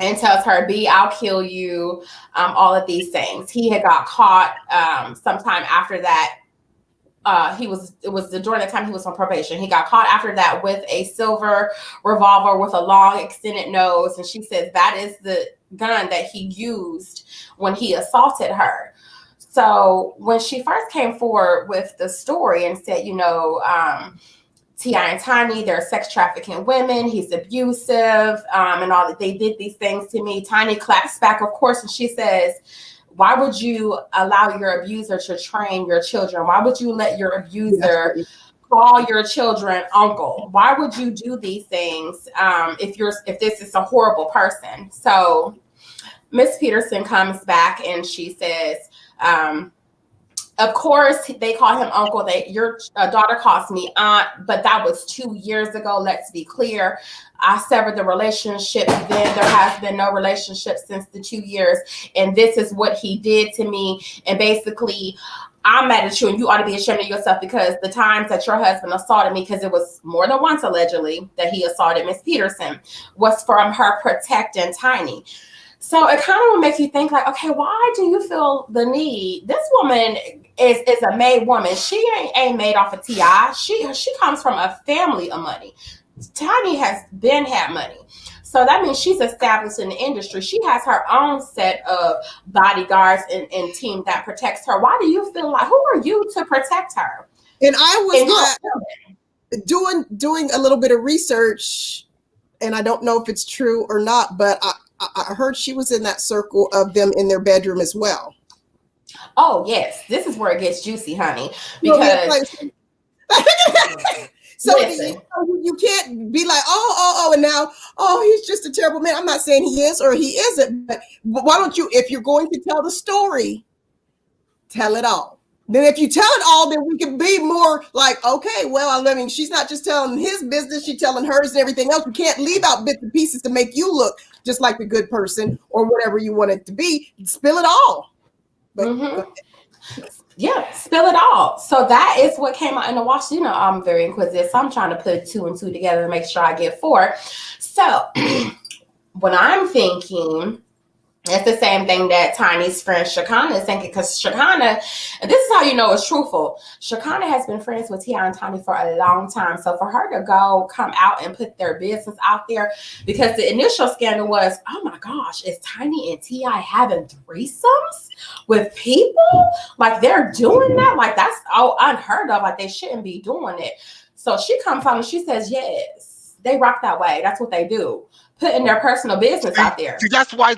[SPEAKER 2] and tells her, I'll kill you, all of these things. He had got caught sometime after that. It was during the time he was on probation. He got caught after that with a silver revolver with a long extended nose. And she says that is the gun that he used when he assaulted her. So when she first came forward with the story and said, T.I. and Tiny, they're sex trafficking women, he's abusive, and all that, they did these things to me, Tiny claps back, of course, and she says, why would you allow your abuser to train your children? Why would you let your abuser call your children uncle? Why would you do these things if this is a horrible person? So Miss Peterson comes back and she says, of course, they call him uncle. Your daughter calls me aunt, but that was 2 years ago. Let's be clear. I severed the relationship then. There has been no relationship since the 2 years. And this is what he did to me. And basically, I'm mad at you and you ought to be ashamed of yourself, because the times that your husband assaulted me, because it was more than once allegedly that he assaulted Miss Peterson, was from her protecting Tiny. So it kind of will make you think like, okay, why do you feel the need? This woman is a made woman. She ain't made off of T.I. She comes from a family of money. Tiny has had money. So that means she's established in the industry. She has her own set of bodyguards and team that protects her. Why do you feel like, who are you to protect her?
[SPEAKER 1] And I was doing a little bit of research, and I don't know if it's true or not, but I heard she was in that circle of them in their bedroom as well.
[SPEAKER 2] Oh, yes. This is where it gets juicy, honey. Because
[SPEAKER 1] so you can't be like, and now, he's just a terrible man. I'm not saying he is or he isn't, but why don't you, if you're going to tell the story, tell it all. Then if you tell it all, then we can be more like, okay, well, I mean, she's not just telling his business, she's telling hers and everything else. We can't leave out bits and pieces to make you look just like the good person or whatever you want it to be. Spill it all. But,
[SPEAKER 2] yeah, spill it all. So that is what came out in the wash. I'm very inquisitive, so I'm trying to put 2 and 2 together to make sure I get 4. So what I'm thinking It's the same thing that Tiny's friend Shakana is thinking, because Shakana, and this is how you know it's truthful. Shakana has been friends with T.I. and Tiny for a long time. So for her to come out and put their business out there, because the initial scandal was, oh my gosh, is Tiny and T.I. having threesomes with people? Like they're doing that? Like that's unheard of. Like they shouldn't be doing it. So she comes on and she says, yes, they rock that way. That's what they do. Putting their personal business out there.
[SPEAKER 3] See, that's why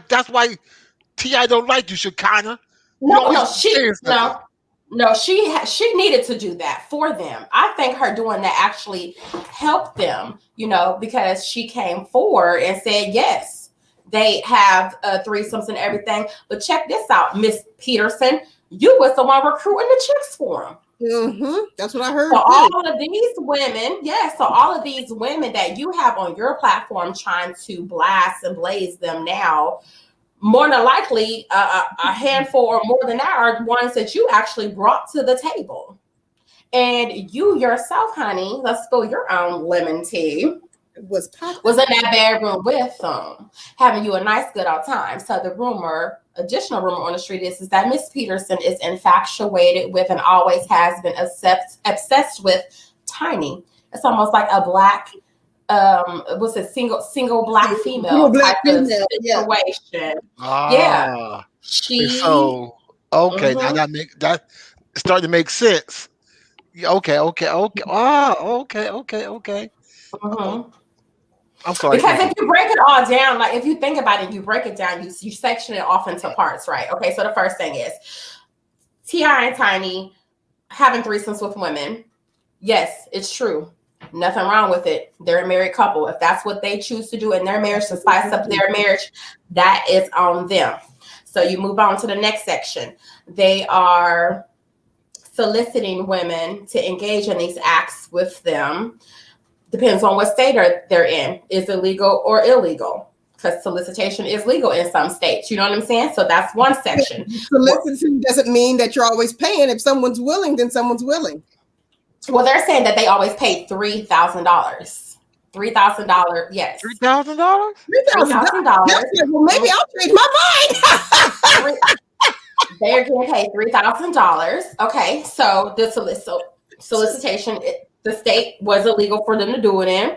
[SPEAKER 3] T.I. don't like you, Shakana.
[SPEAKER 2] No, she needed to do that for them. I think her doing that actually helped them, because she came forward and said, yes, they have threesomes and everything. But check this out, Miss Peterson, you was the one recruiting the chicks for them.
[SPEAKER 1] That's what I heard.
[SPEAKER 2] So all of these women, so all of these women that you have on your platform trying to blast and blaze them now, more than likely a handful or more than that are ones that you actually brought to the table. And you yourself, honey, let's spill your own lemon tea, was in that bedroom with them, having you a nice good old time. So the additional rumor on the street is that Miss Peterson is infatuated with and always has been obsessed with Tiny. It's almost like a black, what's it, single black female type of situation. Yeah.
[SPEAKER 3] So okay, now that starting to make sense. Okay. I'm sorry.
[SPEAKER 2] Because if you break it all down, like if you think about it, you break it down, you section it off into parts, right? Okay, so the first thing is T.I. and Tiny having threesomes with women. Yes, it's true. Nothing wrong with it. They're a married couple. If that's what they choose to do in their marriage to spice up their marriage, that is on them. So you move on to the next section. They are soliciting women to engage in these acts with them. Depends on what state they're in. Is it legal or illegal? Because solicitation is legal in some states. You know what I'm saying? So that's one section.
[SPEAKER 1] Soliciting doesn't mean that you're always paying. If someone's willing, then someone's willing.
[SPEAKER 2] Well, they're saying that they always paid $3,000. $3,000, yes.
[SPEAKER 3] $3,000?
[SPEAKER 2] $3,000.
[SPEAKER 1] Well, maybe I'll change my mind.
[SPEAKER 2] They're getting paid $3,000. Okay, so the solicitation, the state was illegal for them to do it in.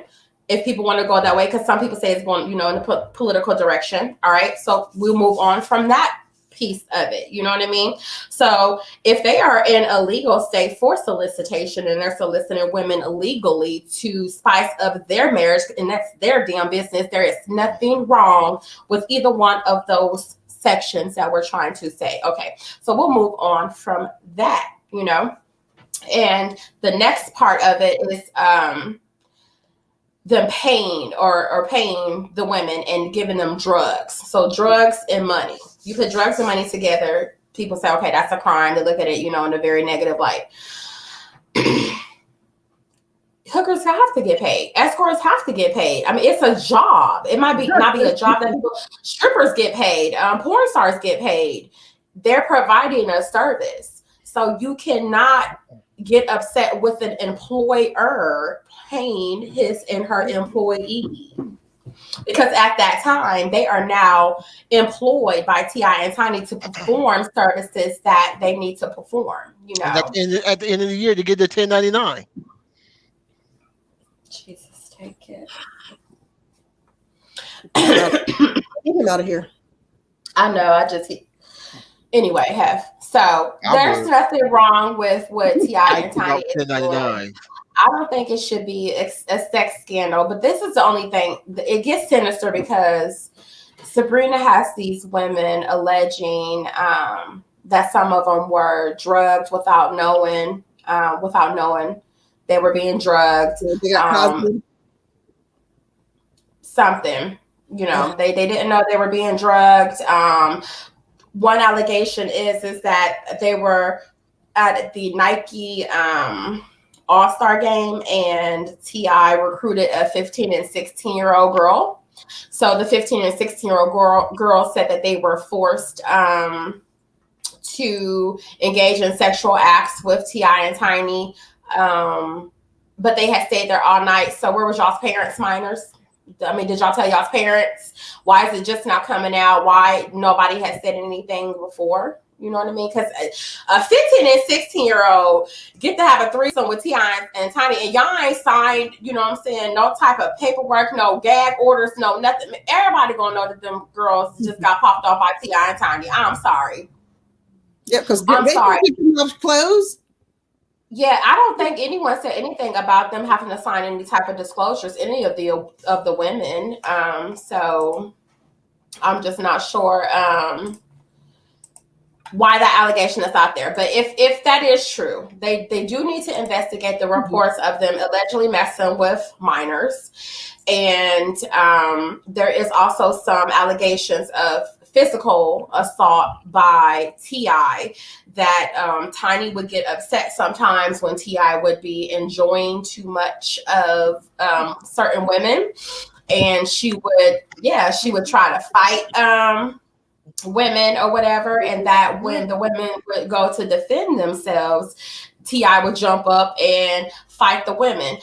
[SPEAKER 2] If people want to go that way, because some people say it's going, in the political direction. All right, so we'll move on from that piece of it. You know what I mean? So if they are in a legal state for solicitation and they're soliciting women illegally to spice up their marriage, and that's their damn business, there is nothing wrong with either one of those sections that we're trying to say. Okay, so we'll move on from that, and the next part of it is them paying or paying the women and giving them drugs. So drugs and money. You put drugs and money together, people say, okay, that's a crime. They look at it, in a very negative light. Hookers have to get paid. Escorts have to get paid. I mean, it's a job. It might not be a job that strippers get paid. Porn stars get paid. They're providing a service. So you cannot get upset with an employer paying his and her employee. Because at that time, they are now employed by T.I. and Tiny to perform services that they need to perform,
[SPEAKER 3] At the end of the year, to get the 1099.
[SPEAKER 2] Jesus, take it.
[SPEAKER 1] Get him out of here.
[SPEAKER 2] I know, anyway, so there's nothing wrong with what T.I. and Tiny is doing. I don't think it should be a sex scandal, but this is the only thing. It gets sinister because Sabrina has these women alleging that some of them were drugged without knowing they were being drugged. Something, they didn't know they were being drugged. One allegation is that they were at the Nike All-Star game and T.I. recruited a 15 and 16-year-old girl. So the 15 and 16-year-old girl said that they were forced to engage in sexual acts with T.I. and Tiny, but they had stayed there all night. So where was y'all's parents, minors? I mean, did y'all tell y'all's parents? Why is it just now coming out? Why nobody has said anything before? You know what I mean? Because a 15 and 16-year-old get to have a threesome with T.I. and Tiny, and y'all ain't signed, you know what I'm saying, no type of paperwork, no gag orders, no nothing. Everybody gonna know that them girls just got popped off by T.I. and Tiny. I'm sorry.
[SPEAKER 1] Yeah, because
[SPEAKER 2] I'm sorry.
[SPEAKER 1] Keep their mouths closed.
[SPEAKER 2] Yeah, I don't think anyone said anything about them having to sign any type of disclosures, any of the women. So I'm just not sure why that allegation is out there. But if that is true, they do need to investigate the reports of them allegedly messing with minors. And there is also some allegations of physical assault by T.I. that Tiny would get upset sometimes when T.I. would be enjoying too much of certain women. And she would try to fight women or whatever. And that when the women would go to defend themselves, T.I. would jump up and fight the women.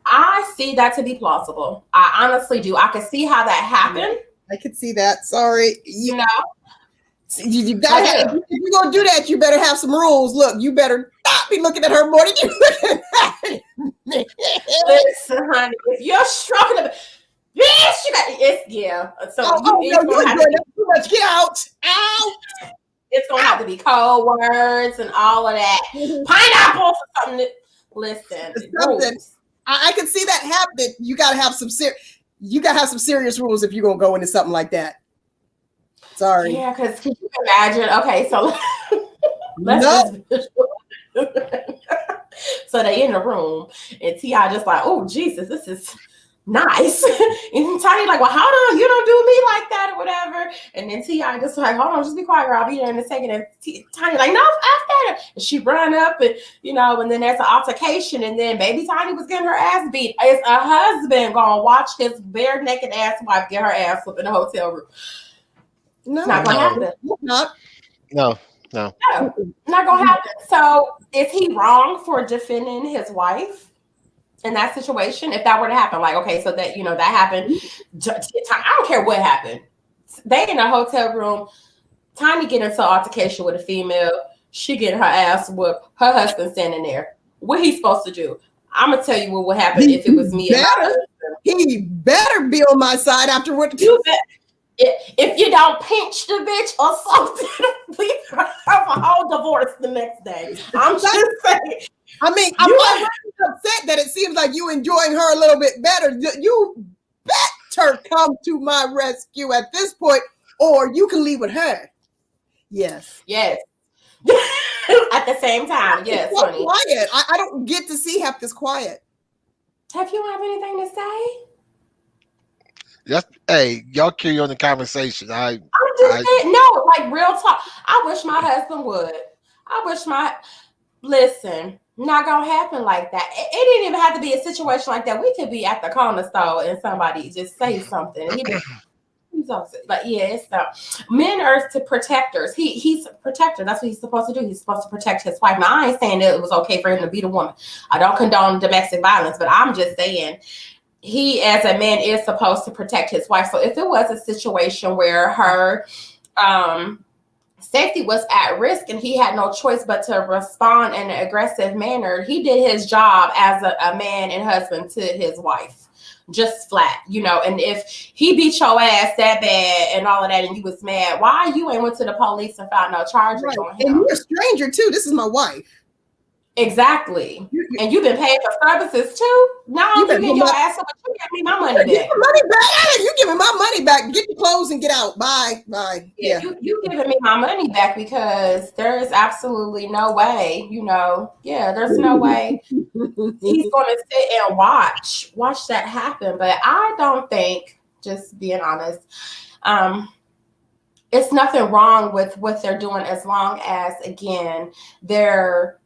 [SPEAKER 2] I see that to be plausible. I honestly do. I can see how that happened.
[SPEAKER 1] I could see that. Sorry.
[SPEAKER 2] You know?
[SPEAKER 1] You gotta have, if you're gonna do that, you better have some rules. Look, you better not be looking at her more than you looking at me.
[SPEAKER 2] Listen, honey, if you're stroking the bitch, you got it's So
[SPEAKER 1] you're doing too much. Get out.
[SPEAKER 2] It's gonna have to be code words and all of that. Pineapple for something. Listen,
[SPEAKER 1] I can see that happening. You gotta have some serious rules if you're gonna go into something like that. Sorry.
[SPEAKER 2] Yeah, because can you imagine? Okay, so so they in the room and T.I. just like, oh Jesus, this is nice. And Tiny like, well, hold on, you don't do me like that or whatever. And then T.I. just like, hold on, just be quiet, girl. I'll be there in a second. And Tiny like, no, after that. And she run up and and then there's an altercation, and then baby Tiny was getting her ass beat. Is a husband gonna watch his bare naked ass wife get her ass whooped in the hotel room?
[SPEAKER 1] No,
[SPEAKER 2] it's not gonna happen.
[SPEAKER 3] No,
[SPEAKER 2] not gonna happen. So is he wrong for defending his wife in that situation? If that were to happen, like, okay, so that that happened. I don't care what happened. They in a hotel room. Tiny get into altercation with a female. She getting her ass whooped. Her husband standing there. What he supposed to do? I'm gonna tell you what would happen if it was me.
[SPEAKER 1] He better be on my side after what
[SPEAKER 2] you bet. If you don't pinch the bitch or something, we have a whole divorce the next day. I'm just saying.
[SPEAKER 1] I mean, I'm upset that it seems like you enjoying her a little bit better. You better come to my rescue at this point, or you can leave with her. Yes.
[SPEAKER 2] At the same time, yes.
[SPEAKER 1] So quiet. I don't get to see half this quiet.
[SPEAKER 2] Have you have anything to say?
[SPEAKER 3] Hey, y'all carry on the conversation.
[SPEAKER 2] I'm just saying, no, like real talk. I wish my husband would. Listen, not gonna happen like that. It didn't even have to be a situation like that. We could be at the corner store and somebody just say something. Men are to protectors. He's a protector. That's what he's supposed to do. He's supposed to protect his wife. Now, I ain't saying that it was okay for him to beat a woman. I don't condone domestic violence, but I'm just saying he, as a man, is supposed to protect his wife. So if it was a situation where her safety was at risk and he had no choice but to respond in an aggressive manner, he did his job as a man and husband to his wife. Just flat, and if he beat your ass that bad and all of that and you was mad, why you ain't went to the police and filed no charges on him?
[SPEAKER 1] And you're a stranger too. This is my wife.
[SPEAKER 2] Exactly. And you've been paid for services too? No, you get your ass up, but you give me my money back.
[SPEAKER 1] You giving my money back. Get your clothes and get out. Bye.
[SPEAKER 2] Yeah. You giving me my money back because there is absolutely no way, there's no way he's gonna sit and watch that happen. But I don't think, just being honest, it's nothing wrong with what they're doing as long as, again, they're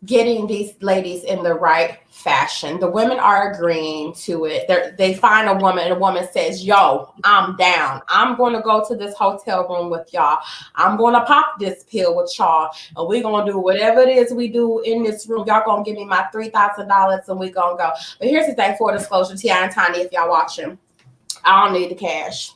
[SPEAKER 2] getting these ladies in the right fashion. The women are agreeing to it. They find a woman, and the woman says, yo, I'm down. I'm going to go to this hotel room with y'all. I'm going to pop this pill with y'all, and we're going to do whatever it is we do in this room. Y'all going to give me my $3,000, and we're going to go. But here's the thing, for disclosure, T.I. and Tiny, if y'all watching, I don't need the cash.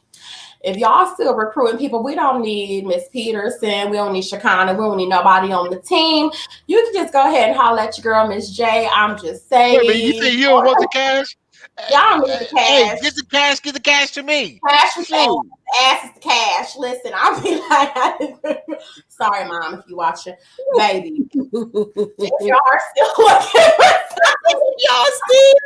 [SPEAKER 2] If y'all still recruiting people, we don't need Miss Peterson. We don't need Shekinah. We don't need nobody on the team. You can just go ahead and holler at your girl, Miss J. I'm just saying.
[SPEAKER 3] Wait a minute, you say you don't want the cash?
[SPEAKER 2] Y'all don't need the cash.
[SPEAKER 3] Hey, get the cash to me.
[SPEAKER 2] Cash is
[SPEAKER 3] Shoot.
[SPEAKER 2] ass is the cash. Listen, I'll be like, sorry, Mom, if you watching. Baby, if y'all are still looking for
[SPEAKER 1] Y'all still.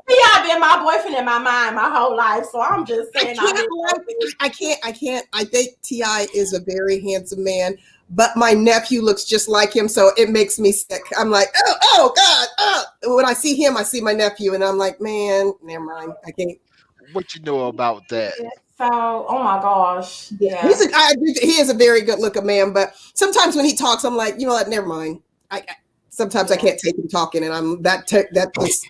[SPEAKER 2] T.I. been my boyfriend in my mind my whole life, so I'm just saying.
[SPEAKER 1] I can't. I think T.I. is a very handsome man, but my nephew looks just like him, so it makes me sick. I'm like, oh God. When I see him, I see my nephew, and I'm like, man, never mind. I can't.
[SPEAKER 3] What you know about that?
[SPEAKER 2] So, oh my gosh, yeah.
[SPEAKER 1] He is a very good looking man, but sometimes when he talks, I'm like, you know what? Never mind. Sometimes I can't take him talking, and I'm that just.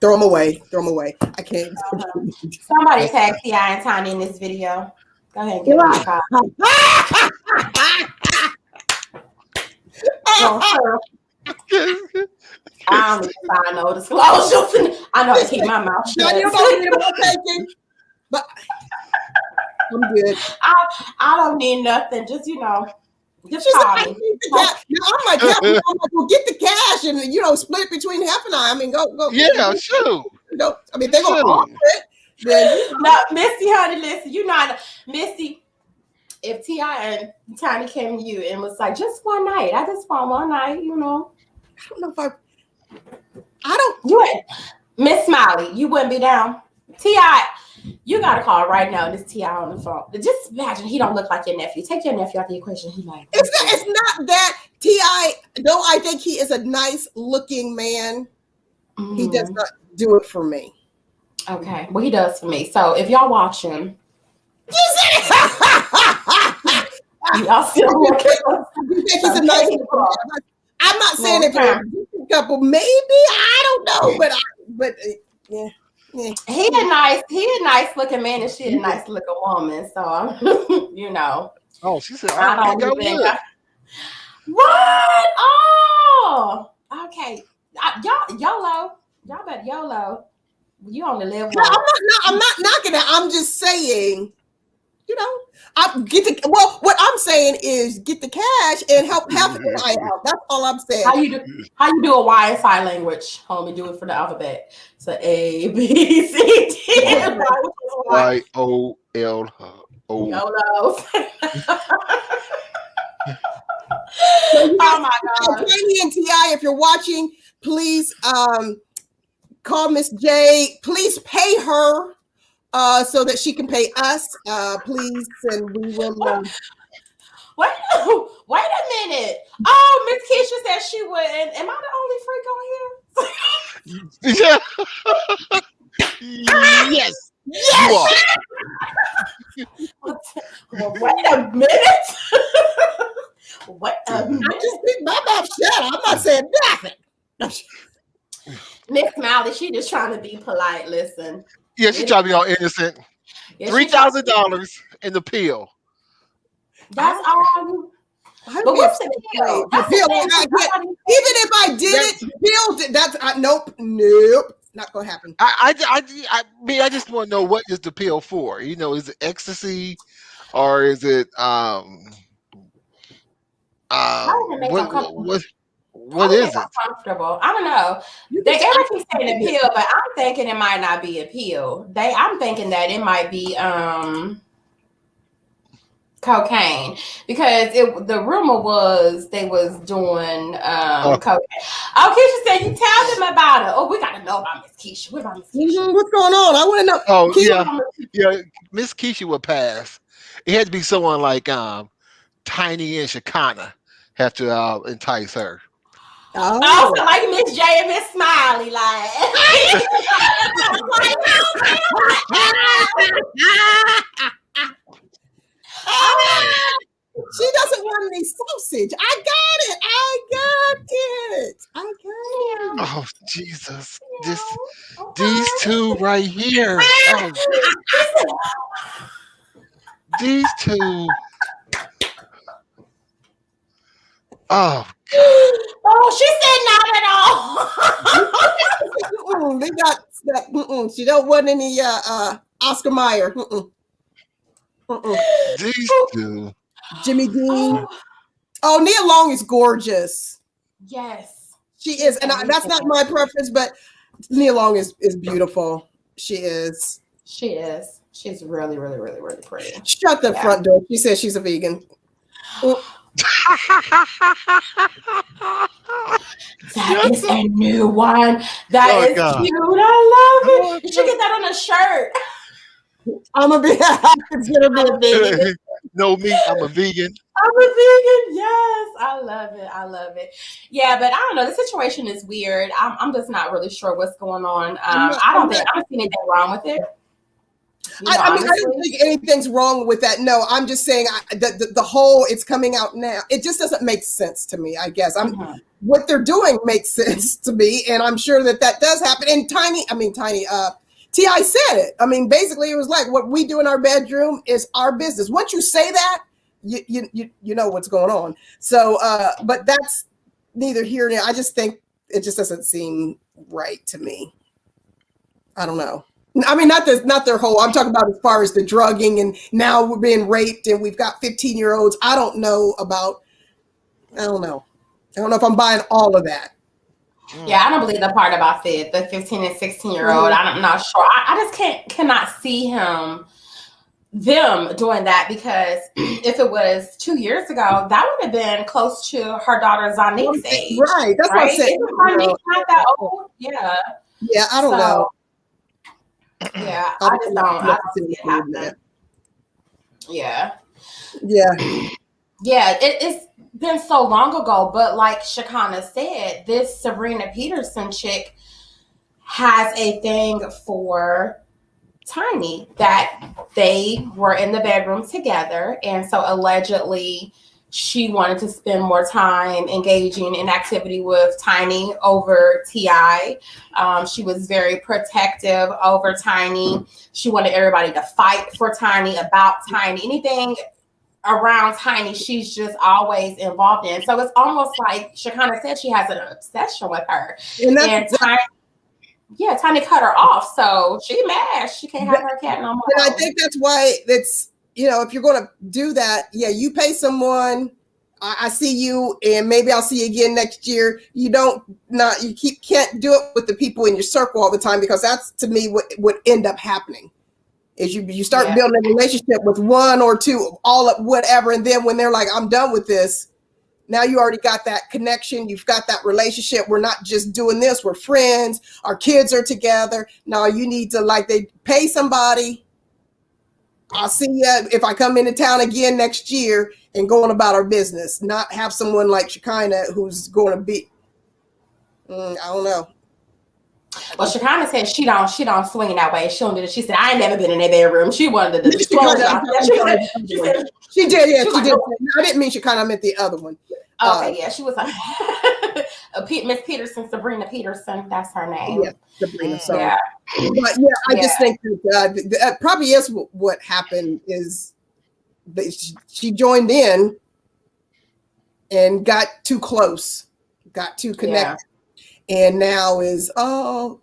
[SPEAKER 1] Throw them away. I can't.
[SPEAKER 2] Somebody tag T.I. and Tiny in this video. Go ahead and give them a call. I don't need to sign no disclosures. I know how to keep my mouth shut.
[SPEAKER 1] But I'm good.
[SPEAKER 2] I don't need nothing. Just just call me.
[SPEAKER 1] I'm like, well, get the cash and split between half and I. I mean, go.
[SPEAKER 3] Yeah, sure.
[SPEAKER 1] Go. I mean, they're gonna offer it. Then
[SPEAKER 2] no, Missy, honey, listen. Missy. If T.I. and Tiny came to you and was like, just one night, I just want one night,
[SPEAKER 1] I don't know if I don't.
[SPEAKER 2] You ain't Miss Smiley. You wouldn't be down. T.I. You got to call right now. This T.I. on the phone. Just imagine he don't look like your nephew. Take your nephew out the equation. He like
[SPEAKER 1] it's not that T.I. Though I think he is a nice looking man. Mm-hmm. He does not do it for me.
[SPEAKER 2] Okay, well he does for me. So if y'all watching, y'all still looking.
[SPEAKER 1] You think he's a nice man? I'm not saying if it's a couple, maybe I don't know, but yeah. Yeah.
[SPEAKER 2] He a nice looking man, and she a nice looking woman. So
[SPEAKER 3] Oh, she said,
[SPEAKER 2] I don't even. What? Oh, okay. YOLO. Y'all better YOLO. You only live once.
[SPEAKER 1] No, I'm not knocking it. I'm just saying, what I'm saying is get the cash and help half the eye out. That's all I'm saying.
[SPEAKER 2] How you do a YSI language? Homie, do it for the alphabet. So A, B, C, D.
[SPEAKER 3] YOLO.
[SPEAKER 2] YOLO. Oh my God.
[SPEAKER 1] Tiny and T.I., if you're watching, please call Miss J. Please pay her so that she can pay us, please, and we will.
[SPEAKER 2] Wait a minute. Oh, Miss Keisha said she would. And am I the only freak on
[SPEAKER 3] here? Yes.
[SPEAKER 2] Yes. Well, wait a minute. Wait a minute.
[SPEAKER 1] I just keep my mouth shut. I'm not saying nothing.
[SPEAKER 2] Miss Smiley, she just trying to be polite. Listen.
[SPEAKER 3] Yeah, she trying to be all innocent. Yeah, $3,000 in the pill.
[SPEAKER 2] That's all. But what's the pill?
[SPEAKER 1] Even if I did it, that's nope, not gonna happen.
[SPEAKER 3] I mean, I just want to know what is the pill for? Is it ecstasy, or is it what is it?
[SPEAKER 2] Comfortable. I don't know. Everything's saying a pill, but I'm thinking it might not be a pill. I'm thinking that it might be cocaine, because the rumor was they was doing cocaine. Oh, Keisha said you tell them about it. Oh, we gotta know about Miss Keisha. What about Miss Keisha?
[SPEAKER 1] What's going on? I want to know.
[SPEAKER 3] Oh, yeah. Miss Keisha would pass. It had to be someone like Tiny and Shekinah have to entice her.
[SPEAKER 2] Oh, so like Miss J and Miss Smiley, like.
[SPEAKER 1] She doesn't want any sausage. I got
[SPEAKER 3] Jesus. These two right here. Oh, these two. Oh,
[SPEAKER 2] Oh, she said not at all.
[SPEAKER 1] They got that. She don't want any Oscar Mayer.
[SPEAKER 3] these two.
[SPEAKER 1] Jimmy Dean.
[SPEAKER 2] Oh,
[SPEAKER 1] Oh, Nia Long is gorgeous.
[SPEAKER 2] yes.
[SPEAKER 1] She is, and that's not my preference, but Nia Long is beautiful. She is.
[SPEAKER 2] She is. She's really, really, really, really pretty.
[SPEAKER 1] Shut the front door. She says she's a vegan.
[SPEAKER 2] That is a new one. That is
[SPEAKER 3] God.
[SPEAKER 2] cute. I love it. You should get that on a shirt.
[SPEAKER 1] I'm gonna be consider me a vegan.
[SPEAKER 3] No meat. I'm a vegan.
[SPEAKER 2] I'm a vegan. Yes, I love it. I love it. Yeah, but I don't know. The situation is weird. I'm just not really sure what's going on. I don't see anything wrong with it. You know,
[SPEAKER 1] I mean, I don't think anything's wrong with that. No, I'm just saying the whole it's coming out now. It just doesn't make sense to me. I guess what they're doing makes sense to me, and I'm sure that does happen. And Tiny. T.I. said it. I mean, basically, it was like what we do in our bedroom is our business. Once you say that, you know what's going on. So, but that's neither here nor there. I just think it just doesn't seem right to me. I don't know. I mean, not their whole. I'm talking about as far as the drugging and now we're being raped and we've got 15-year-olds. I don't know if I'm buying all of that.
[SPEAKER 2] Yeah, I don't believe the part about the 15 and 16-year-old. I'm not sure. I just cannot see them doing that because if it was 2 years ago, that would have been close to her daughter Zanique's age.
[SPEAKER 1] Right. That's what I said.
[SPEAKER 2] Isn't Zanique not that old? Yeah.
[SPEAKER 1] Yeah, I don't know.
[SPEAKER 2] Yeah, I just don't see it happening. Yeah.
[SPEAKER 1] Yeah.
[SPEAKER 2] Yeah, it's been so long ago, but like Shekinah said, this Sabrina Peterson chick has a thing for Tiny that they were in the bedroom together. And so allegedly she wanted to spend more time engaging in activity with Tiny over T.I. She was very protective over Tiny. She wanted everybody to fight for Tiny, about Tiny, anything around Tiny, she's just always involved in. So it's almost like Shekinah said, she has an obsession with her. And Tiny cut her off. So she mad. She can't have her cat no more.
[SPEAKER 1] And I think that's why if you're going to do that, you pay someone, I see you and maybe I'll see you again next year. You can't do it with the people in your circle all the time because that's to me what would end up happening. Is you start building a relationship with one or two, all of whatever, and then when they're like, I'm done with this, now you already got that connection, you've got that relationship. We're not just doing this, we're friends, our kids are together. Now you need to they pay somebody. I'll see you if I come into town again next year and going about our business, not have someone like Shekinah who's going to be, I don't know.
[SPEAKER 2] Well, Shekinah said she don't swing in that way. She don't do it. She said, I ain't never been in their bedroom. She wanted to disclose it.
[SPEAKER 1] She did, yeah, she did. I didn't mean Shekinah, I meant the other one.
[SPEAKER 2] Okay, yeah, she was Miss Peterson, Sabrina Peterson. That's her name.
[SPEAKER 1] Yeah, Sabrina. So,
[SPEAKER 2] yeah.
[SPEAKER 1] But I just think that probably is what happened is that she joined in and got too close, got too connected. Yeah. And now is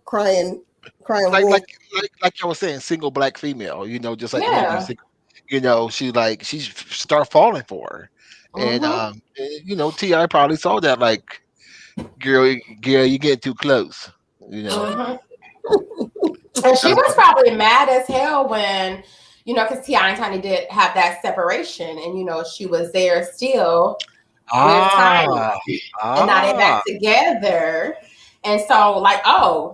[SPEAKER 1] crying.
[SPEAKER 3] Like I was saying, single black female. Just like she start falling for her, and T.I. probably saw that like, girl, you get too close.
[SPEAKER 2] And she was probably mad as hell when because T.I. and Tiny did have that separation, and she was there still with Tiny, and now they're back together. And so,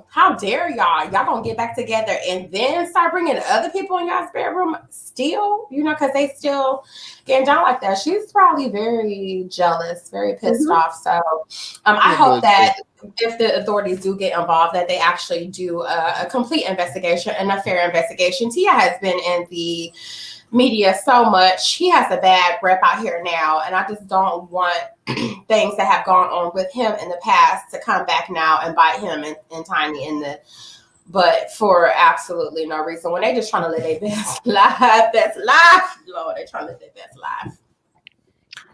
[SPEAKER 2] how dare y'all gonna get back together and then start bringing other people in y'all's bedroom still, because they still getting down like that. She's probably very jealous, very pissed off. So I hope that if the authorities do get involved, that they actually do a complete investigation and a fair investigation. Tia has been in the media so much. He has a bad rep out here now, and I just don't want things that have gone on with him in the past to come back now and bite him and Tiny in the butt for absolutely no reason. When they just trying to live their best life, Lord, they trying to live their best life.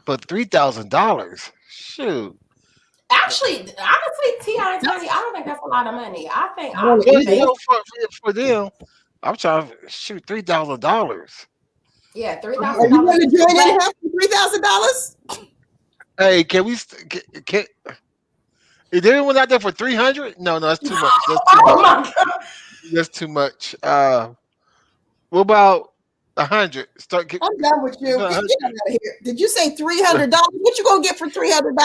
[SPEAKER 3] But $3,000, shoot.
[SPEAKER 2] Actually, honestly, T.I. and Tiny, I don't think that's a lot of money. I think
[SPEAKER 1] Well,
[SPEAKER 3] For them, I'm trying to shoot $3,000.
[SPEAKER 2] yeah, $3,000.
[SPEAKER 1] Are you going to join in half for $3,000?
[SPEAKER 3] Hey, can we? Can is there anyone out there for 300? No, that's too much. That's too
[SPEAKER 2] Oh
[SPEAKER 3] much.
[SPEAKER 2] my God.
[SPEAKER 3] That's too much. What about 100? Start.
[SPEAKER 1] I'm done with you. Get out of here. Did you say $300? What you gonna get for $300?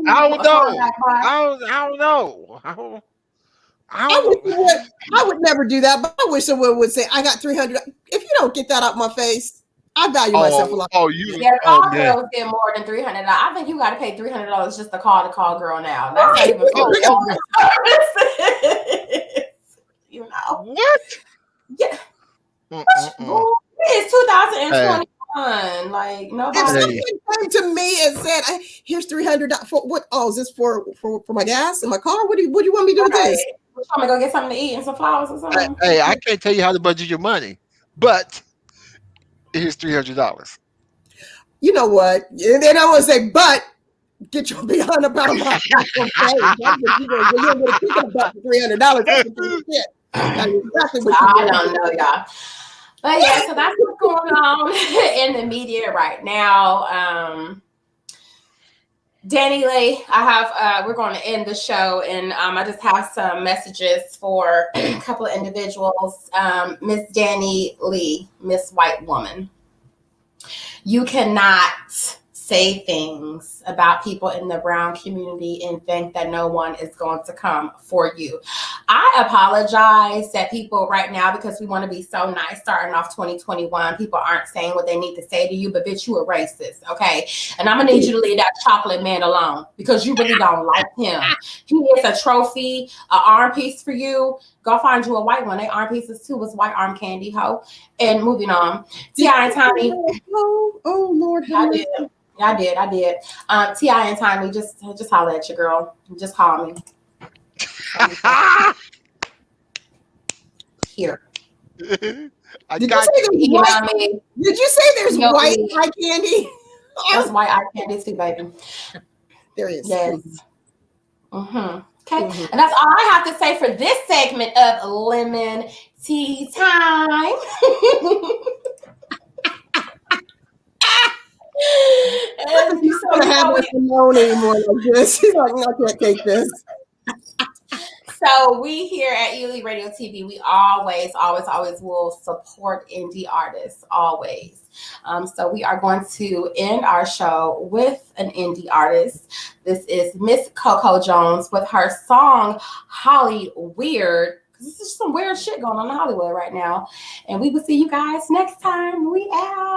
[SPEAKER 3] I don't know. I don't know.
[SPEAKER 1] I would never do that, but I wish someone would say, "I got $300." If you don't get that out my face, I value myself a lot.
[SPEAKER 2] Yeah, call girls get more than $300. I think you got to pay $300 just to call the call girl now. That's not even full service. You know
[SPEAKER 3] what?
[SPEAKER 2] Yeah. It's 2021. Like
[SPEAKER 1] If
[SPEAKER 2] nobody.
[SPEAKER 1] someone came to me and said, "Here's $300 for what? Oh, is this for my gas in my car? What do you want me to do with this?"
[SPEAKER 2] You want me to go get something to eat and some flowers or something?
[SPEAKER 3] Hey, I can't tell you how to budget your money, but here's $300.
[SPEAKER 1] You know what? And then I want to say, but get your behind about my face. You're going to get about $300. That's what you get. That's exactly what
[SPEAKER 2] I don't know, y'all. But yeah, so that's what's going on in the media right now. Danny Lee, we're going to end the show, and I just have some messages for a couple of individuals. Miss Danny Lee, Miss White Woman, you cannot say things about people in the brown community and think that no one is going to come for you. I apologize that people right now, because we want to be so nice starting off 2021, people aren't saying what they need to say to you, but bitch, you a racist, okay? And I'm gonna need you to leave that chocolate man alone because you really don't like him. He is a trophy, an arm piece for you. Go find you a white one. They arm pieces too. Was white arm candy, ho. And moving on. T.I. and Tiny.
[SPEAKER 1] Oh Lord,
[SPEAKER 2] I did. T.I. and Tiny, just holler at your girl. Just call me. Here.
[SPEAKER 1] Did you say there's white eye candy?
[SPEAKER 2] There's white eye candy too, baby.
[SPEAKER 1] There is.
[SPEAKER 2] Yes. Mm-hmm. Okay. Mm-hmm. And that's all I have to say for this segment of Lemon Tea Time.
[SPEAKER 1] And you don't have us alone anymore like this. She's like, I can't take this.
[SPEAKER 2] So we here at Ely Radio TV, we always will support indie artists, always. So we are going to end our show with an indie artist. This is Miss Coco Jones with her song Holly Weird. This is some weird shit going on in Hollywood right now. And we will see you guys next time. We out.